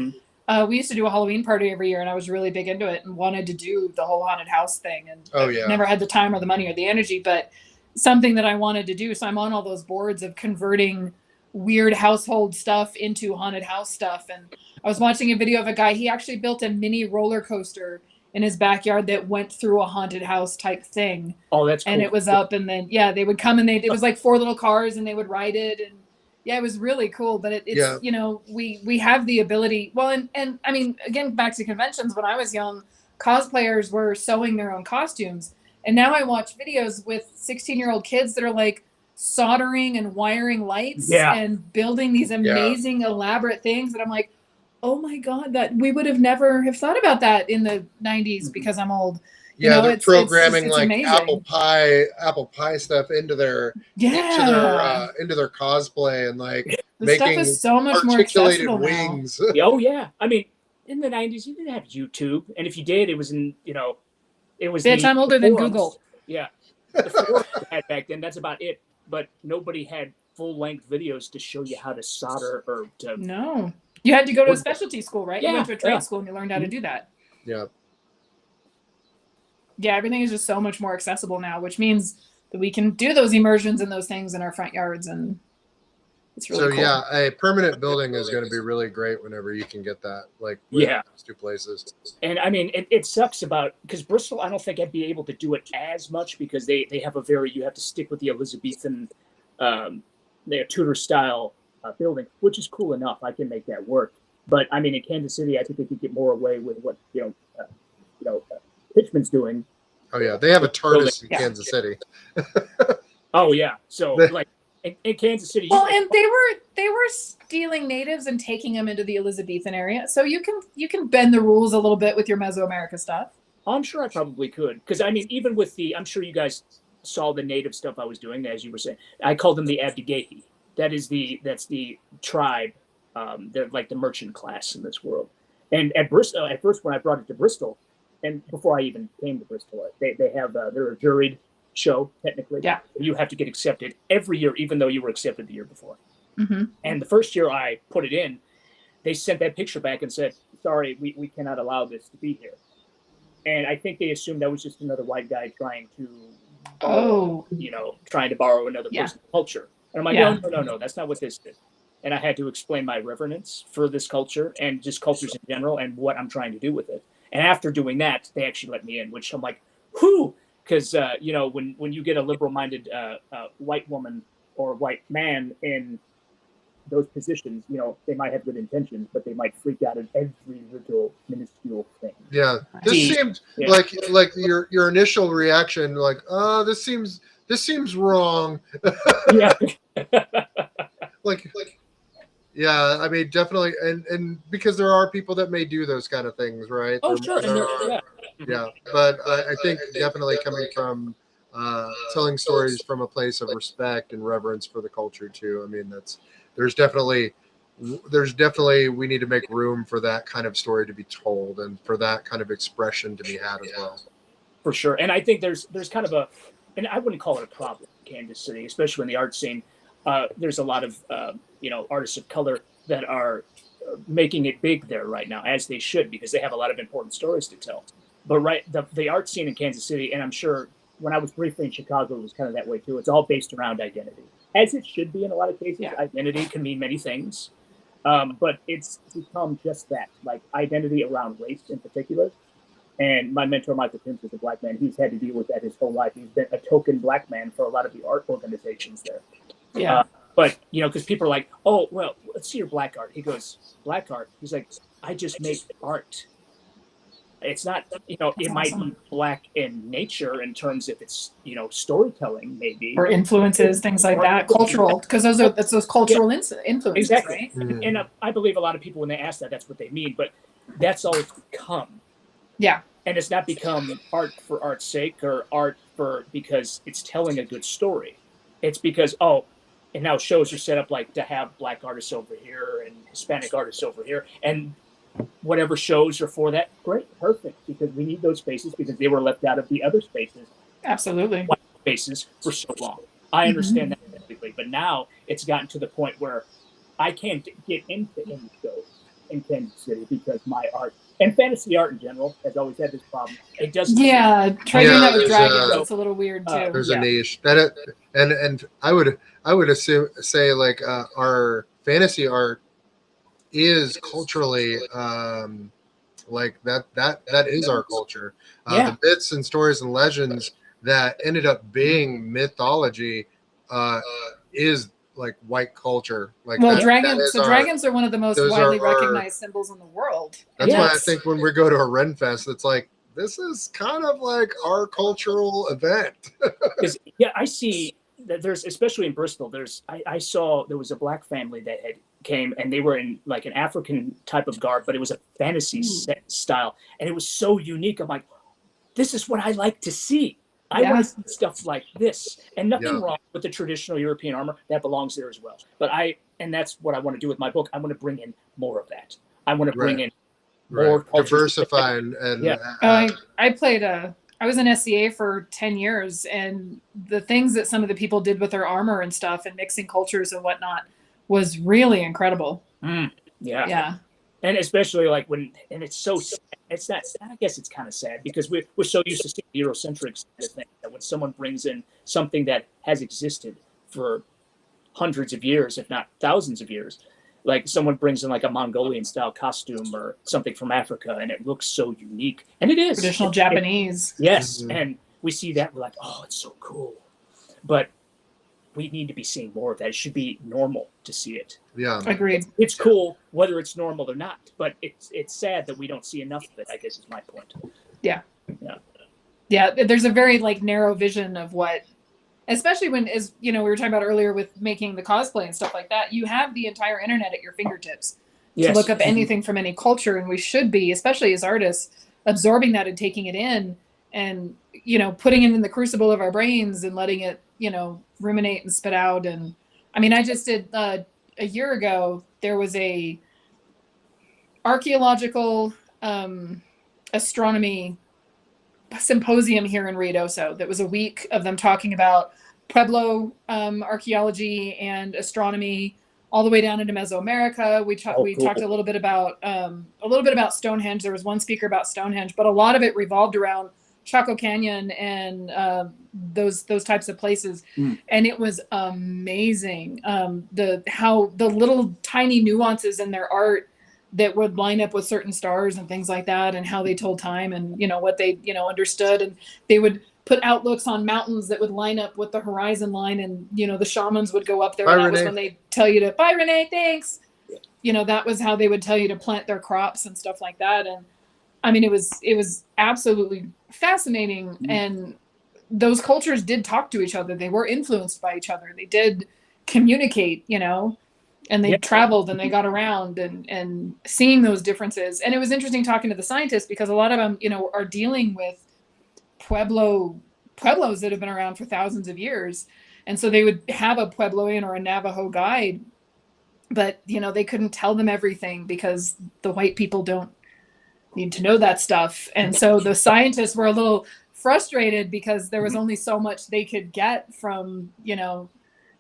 we used to do a Halloween party every year, and I was really big into it and wanted to do the whole haunted house thing, and never had the time or the money or the energy, but something that I wanted to do. So I'm on all those boards of converting weird household stuff into haunted house stuff. And I was watching a video of a guy, he actually built a mini roller coaster in his backyard that went through a haunted house type thing. Oh, that's cool. And it was up, and then they would come and it was like 4 little cars, and they would ride it, and it was really cool. But it's we have the ability. Well, and I mean, again, back to conventions, when I was young, cosplayers were sewing their own costumes. And now I watch videos with 16-year-old kids that are like soldering and wiring lights and building these amazing elaborate things. And I'm like, oh my God, that we would have never have thought about that in the 90s because I'm old. They're programming it's like amazing. apple pie stuff into their into their cosplay, and like making stuff is so much more articulated accessible wings. Oh yeah, I mean, in the 90s, you didn't have YouTube, and if you did, it was in it was. Bitch, I'm older than Google. Yeah, the forums we had back then. That's about it. But nobody had full-length videos to show you how to solder or to. No, you had to go to a specialty school, right? Yeah, you went to a trade school and you learned how to do that. Yeah. Yeah, everything is just so much more accessible now, which means that we can do those immersions and those things in our front yards, and it's really cool. Yeah, a permanent building is going to be really great whenever you can get that. Like those two places. And I mean, it sucks because Bristol, I don't think I'd be able to do it as much because they have you have to stick with the Elizabethan they're Tudor style building, which is cool enough. I can make that work. But I mean, in Kansas City, I think they could get more away with what Pitchman's doing. Oh yeah, they have a TARDIS in Kansas City. Oh yeah, so like in Kansas City. Well, and they were stealing natives and taking them into the Elizabethan area, so you can bend the rules a little bit with your Mesoamerica stuff. I'm sure I probably could, because I mean, even with I'm sure you guys saw the native stuff I was doing, as you were saying. I called them the Abdigehi. That's the tribe. They're like the merchant class in this world. And at Bristol, at first when I brought it to Bristol, and before I even came to Bristol, they have they're a juried show technically. Yeah. You have to get accepted every year, even though you were accepted the year before. Mm-hmm. And the first year I put it in, they sent that picture back and said, "Sorry, we cannot allow this to be here." And I think they assumed that was just another white guy trying to, trying to borrow another person's culture. And I'm like, no, that's not what this is. And I had to explain my reverence for this culture and just cultures in general and what I'm trying to do with it. And after doing that, they actually let me in, which I'm like, whew, because when you get a liberal-minded white woman or white man in those positions, they might have good intentions, but they might freak out at every little minuscule thing. Yeah, this seemed like your initial reaction, like, oh, this seems wrong. Yeah. Yeah, I mean, definitely, and because there are people that may do those kind of things, right? Oh, sure. Yeah, but I think definitely coming from telling stories from a place of respect and reverence for the culture too. I mean, there's definitely we need to make room for that kind of story to be told and for that kind of expression to be had as well. For sure, and I think there's kind of and I wouldn't call it a problem in Kansas City, especially in the art scene. There's a lot of artists of color that are making it big there right now, as they should, because they have a lot of important stories to tell. But the art scene in Kansas City, and I'm sure when I was briefly in Chicago, it was kind of that way too. It's all based around identity, as it should be in a lot of cases. Yeah. Identity can mean many things, but it's become just that, like identity around race in particular. And my mentor, Michael Pimps, is a black man. He's had to deal with that his whole life. He's been a token black man for a lot of the art organizations there. Yeah. But, because people are like, oh, well, let's see your black art. He goes, black art? He's like, I just make art. It's not, it might be black in nature in terms of its, storytelling, maybe. Or influences, things like that. Cultural, because that's those cultural influences, exactly. Right? And I believe a lot of people, when they ask that, that's what they mean. But that's all it's become. Yeah. And it's not become art for art's sake or art because it's telling a good story. It's because, and now shows are set up like to have black artists over here and Hispanic artists over here. And whatever shows are for that, great, perfect. Because we need those spaces because they were left out of the other spaces. Absolutely. White spaces for so long. I understand that completely. But now it's gotten to the point where I can't get into any shows in Kansas City because my art and fantasy art in general has always had this problem. It doesn't. Yeah, trying to do that with dragons, it's a little weird too. There's a niche and I would say like our fantasy art is culturally like that is our culture. The myths and stories and legends that ended up being mythology is like white culture. Like dragons are one of the most widely recognized symbols in the world. That's why I think when we go to a Ren Fest, it's like this is kind of like our cultural event. I see that there's, especially in Bristol, I saw there was a black family that had came and they were in like an African type of garb, but it was a fantasy style, and it was so unique. I'm like, this is what I like to see. I want to see stuff like this, and nothing wrong with the traditional European armor. That belongs there as well. But and that's what I want to do with my book. I want to bring in more of that. I want to bring in more diversify and I was an SCA for 10 years, and the things that some of the people did with their armor and stuff and mixing cultures and whatnot was really incredible. Yeah. And especially like it's so sad. It's not, I guess it's kind of sad because we're so used to seeing the Eurocentric side of things that when someone brings in something that has existed for hundreds of years, if not thousands of years, like someone brings in like a Mongolian style costume or something from Africa and it looks so unique. And it is. Traditional Japanese. Yes. Mm-hmm. And we see that, we're like, oh, it's so cool. But we need to be seeing more of that. It should be normal to see it. Yeah. Agreed. It's cool whether it's normal or not, but it's sad that we don't see enough of it, I guess is my point. Yeah, there's a very like narrow vision of what, especially when, as you know, we were talking about earlier with making the cosplay and stuff like that. You have the entire internet at your fingertips to look up anything from any culture, and we should be, especially as artists, absorbing that and taking it in, and putting it in the crucible of our brains and letting it ruminate and spit out. And I mean, I just did a year ago. There was a archaeological astronomy symposium here in Ruidoso that was a week of them talking about Pueblo archaeology and astronomy all the way down into Mesoamerica. We talked a little bit about Stonehenge. There was one speaker about Stonehenge, but a lot of it revolved around Chaco Canyon and those types of places. And it was amazing. How the little tiny nuances in their art that would line up with certain stars and things like that, and how they told time, and what they understood. And they would put outlooks on mountains that would line up with the horizon line, and the shamans would go up there. Bye, and that Renee. was when they tell you to bye, Renee, thanks. That was how they would tell you to plant their crops and stuff like that. And I mean, it was absolutely fascinating. And those cultures did talk to each other. They were influenced by each other. They did communicate, and they traveled and they got around and seeing those differences. And it was interesting talking to the scientists, because a lot of them, are dealing with pueblos that have been around for thousands of years. And so they would have a Puebloan or a Navajo guide, but, they couldn't tell them everything because the white people don't need to know that stuff. And so the scientists were a little frustrated because there was only so much they could get from,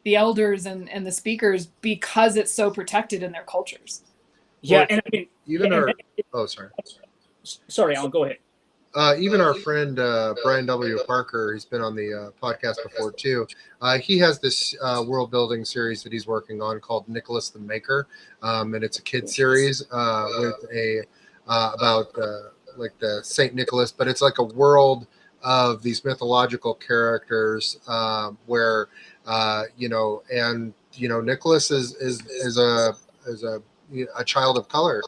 the elders and the speakers, because it's so protected in their cultures. Yeah. Well, and I mean, even sorry, Alan, go ahead. Even our friend Brian W. Parker, he's been on the podcast before too. He has this world building series that he's working on called Nicholas the Maker, and it's a kid series with about like the Saint Nicholas, but it's like a world of these mythological characters where Nicholas is a child of color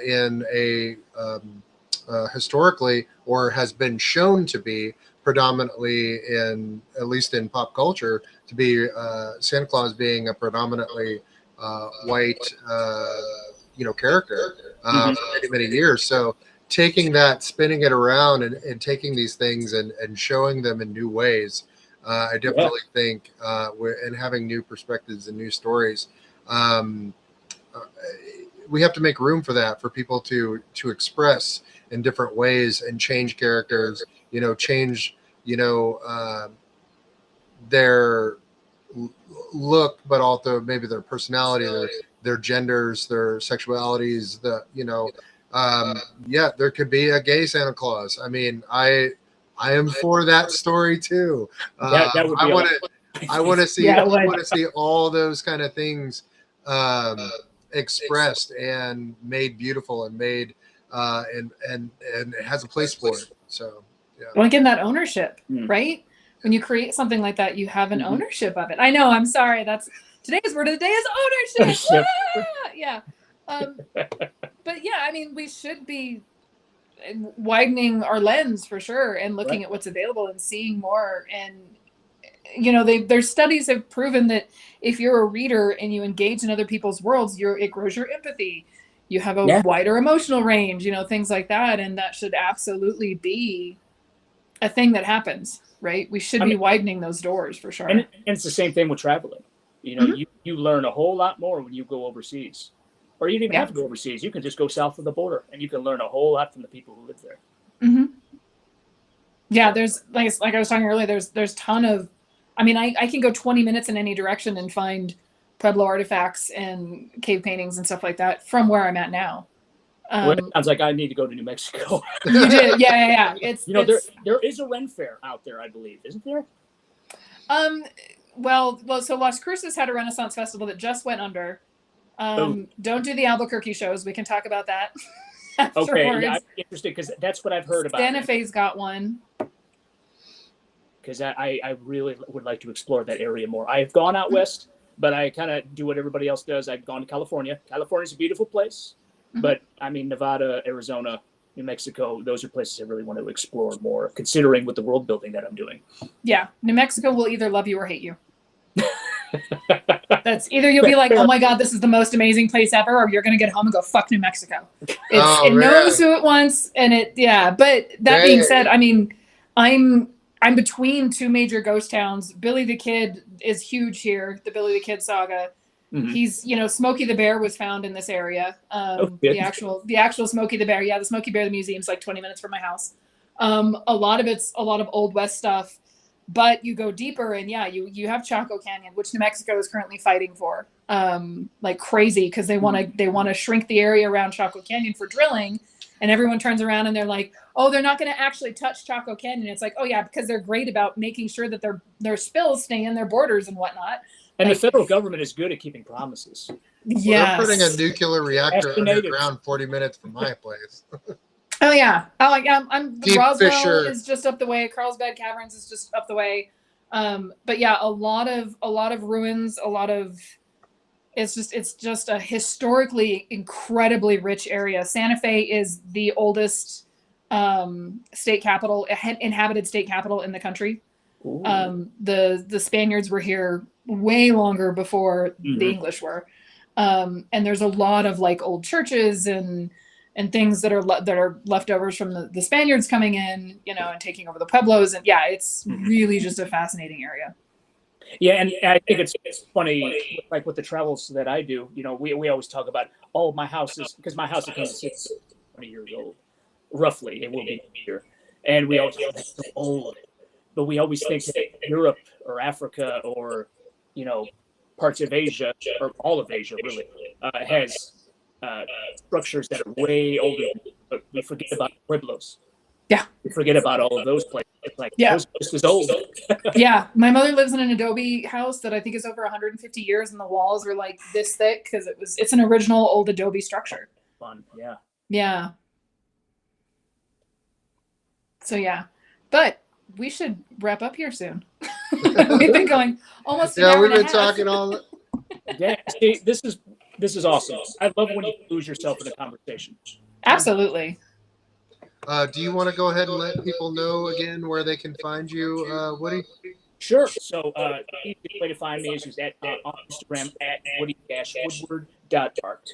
in a historically, or has been shown to be predominantly at least in pop culture, to be Santa Claus being a predominantly white character for many years. So taking that, spinning it around, and taking these things and showing them in new ways, I definitely think and having new perspectives and new stories, we have to make room for that, for people to express in different ways and change characters, change their look, but also maybe their personality, their genders, their sexualities. There could be a gay Santa Claus. I mean, I am for that story too. That would be I want to see. Yeah, I want to see all those kind of things expressed and made beautiful and made and it has a place for it. So yeah. Well, again, that ownership, right? When you create something like that, you have an ownership of it. I know. I'm sorry. Today's word of the day is ownership. Yeah. But yeah, I mean, we should be widening our lens for sure, and looking at what's available and seeing more. And their studies have proven that if you're a reader and you engage in other people's worlds, it grows your empathy. You have a wider emotional range, things like that. And that should absolutely be a thing that happens, right? We should be widening those doors for sure. And it's the same thing with traveling. You learn a whole lot more when you go overseas. Or you don't even have to go overseas. You can just go south of the border, and you can learn a whole lot from the people who live there. Mm-hmm. Yeah, there's like I was talking earlier. There's ton of, I mean, I can go 20 minutes in any direction and find Pueblo artifacts and cave paintings and stuff like that from where I'm at now. It sounds like I need to go to New Mexico. You did, yeah. There is a Ren Fair out there, I believe, isn't there? Well, so Las Cruces had a Renaissance festival that just went under. Don't do the Albuquerque shows. We can talk about that. Okay, yeah, I'm interested because that's what I've heard about. Santa Fe's got one. because I really would like to explore that area more. I've gone out west, but I kind of do what everybody else does. I've gone to California. California's a beautiful place, but I mean, Nevada, Arizona, New Mexico, those are places I really want to explore more, considering with the world building that I'm doing. Yeah. New Mexico will either love you or hate you. That's either you'll be like, oh my God, this is the most amazing place ever, or you're going to get home and go, fuck New Mexico. It knows who it wants. And but that being said, I mean, I'm between two major ghost towns. Billy the Kid is huge here. The Billy the Kid saga. He's, Smokey the Bear was found in this area. The actual Smokey the Bear. Yeah. The Smokey Bear, the museum's like 20 minutes from my house. A lot of Old West stuff. But you go deeper and you have Chaco Canyon, which New Mexico is currently fighting for, like crazy, because they want to shrink the area around Chaco Canyon for drilling, and everyone turns around and they're like, oh, they're not going to actually touch Chaco Canyon. It's like, oh yeah, because they're great about making sure that their spills stay in their borders and whatnot. And the federal government is good at keeping promises. Yeah, they're putting a nuclear reactor underground 40 minutes from my place. Oh yeah. Roswell Fisher is just up the way. Carlsbad Caverns is just up the way. But yeah, a lot of ruins, it's just a historically incredibly rich area. Santa Fe is the oldest state capital, inhabited state capital in the country. The Spaniards were here way longer before the English were. And there's a lot of like old churches and things that are leftovers from the Spaniards coming in, and taking over the pueblos. And yeah, it's really just a fascinating area. Yeah, and I think it's funny, like with the travels that I do. We always talk about, my house is Kansas City is 20 years old, roughly. It will be here, and we always think it's so old, but we always think that Europe or Africa or parts of Asia or all of Asia really has structures that are way older, but we forget about pueblos. Yeah. We forget about all of those places. It's like, those are just as old. Yeah. My mother lives in an adobe house that I think is over 150 years, and the walls are like this thick because it's an original old adobe structure. Fun. Yeah. Yeah. So yeah. But we should wrap up here soon. We've been going almost an hour we've been and a half. talking all Yeah. See, this is awesome. I love when you lose yourself in a conversation. Absolutely. Do you want to go ahead and let people know again where they can find you, Woody? Sure. So the easiest way to find me is just on Instagram at woody-woodward.art.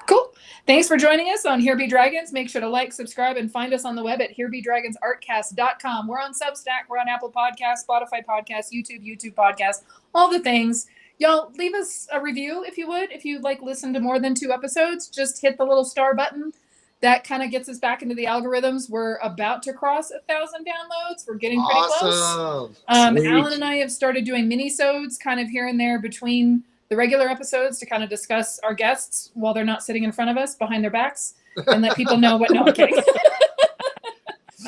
Cool. Thanks for joining us on Here Be Dragons. Make sure to like, subscribe, and find us on the web at herebedragonsartcast.com. We're on Substack. We're on Apple Podcasts, Spotify Podcasts, YouTube Podcasts, all the things. Y'all, leave us a review if you would. If you listen to more than 2 episodes, just hit the little star button. That kind of gets us back into the algorithms. We're about to cross 1,000 downloads. We're getting pretty close. Alan and I have started doing mini-sodes kind of here and there between the regular episodes to kind of discuss our guests while they're not sitting in front of us behind their backs and let people know what. No, I'm kidding.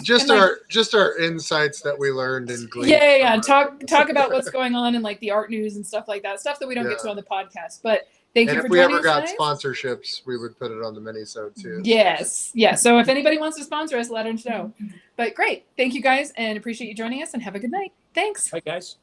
Just our insights that we learned in Glee. Yeah. Talk about what's going on in the art news and stuff like that. Stuff that we don't get to on the podcast. But thank you for joining us. If we ever got sponsorships, we would put it on the mini-sode too. Yes. Yeah. So if anybody wants to sponsor us, let us know. But great. Thank you guys and appreciate you joining us and have a good night. Thanks. Bye guys.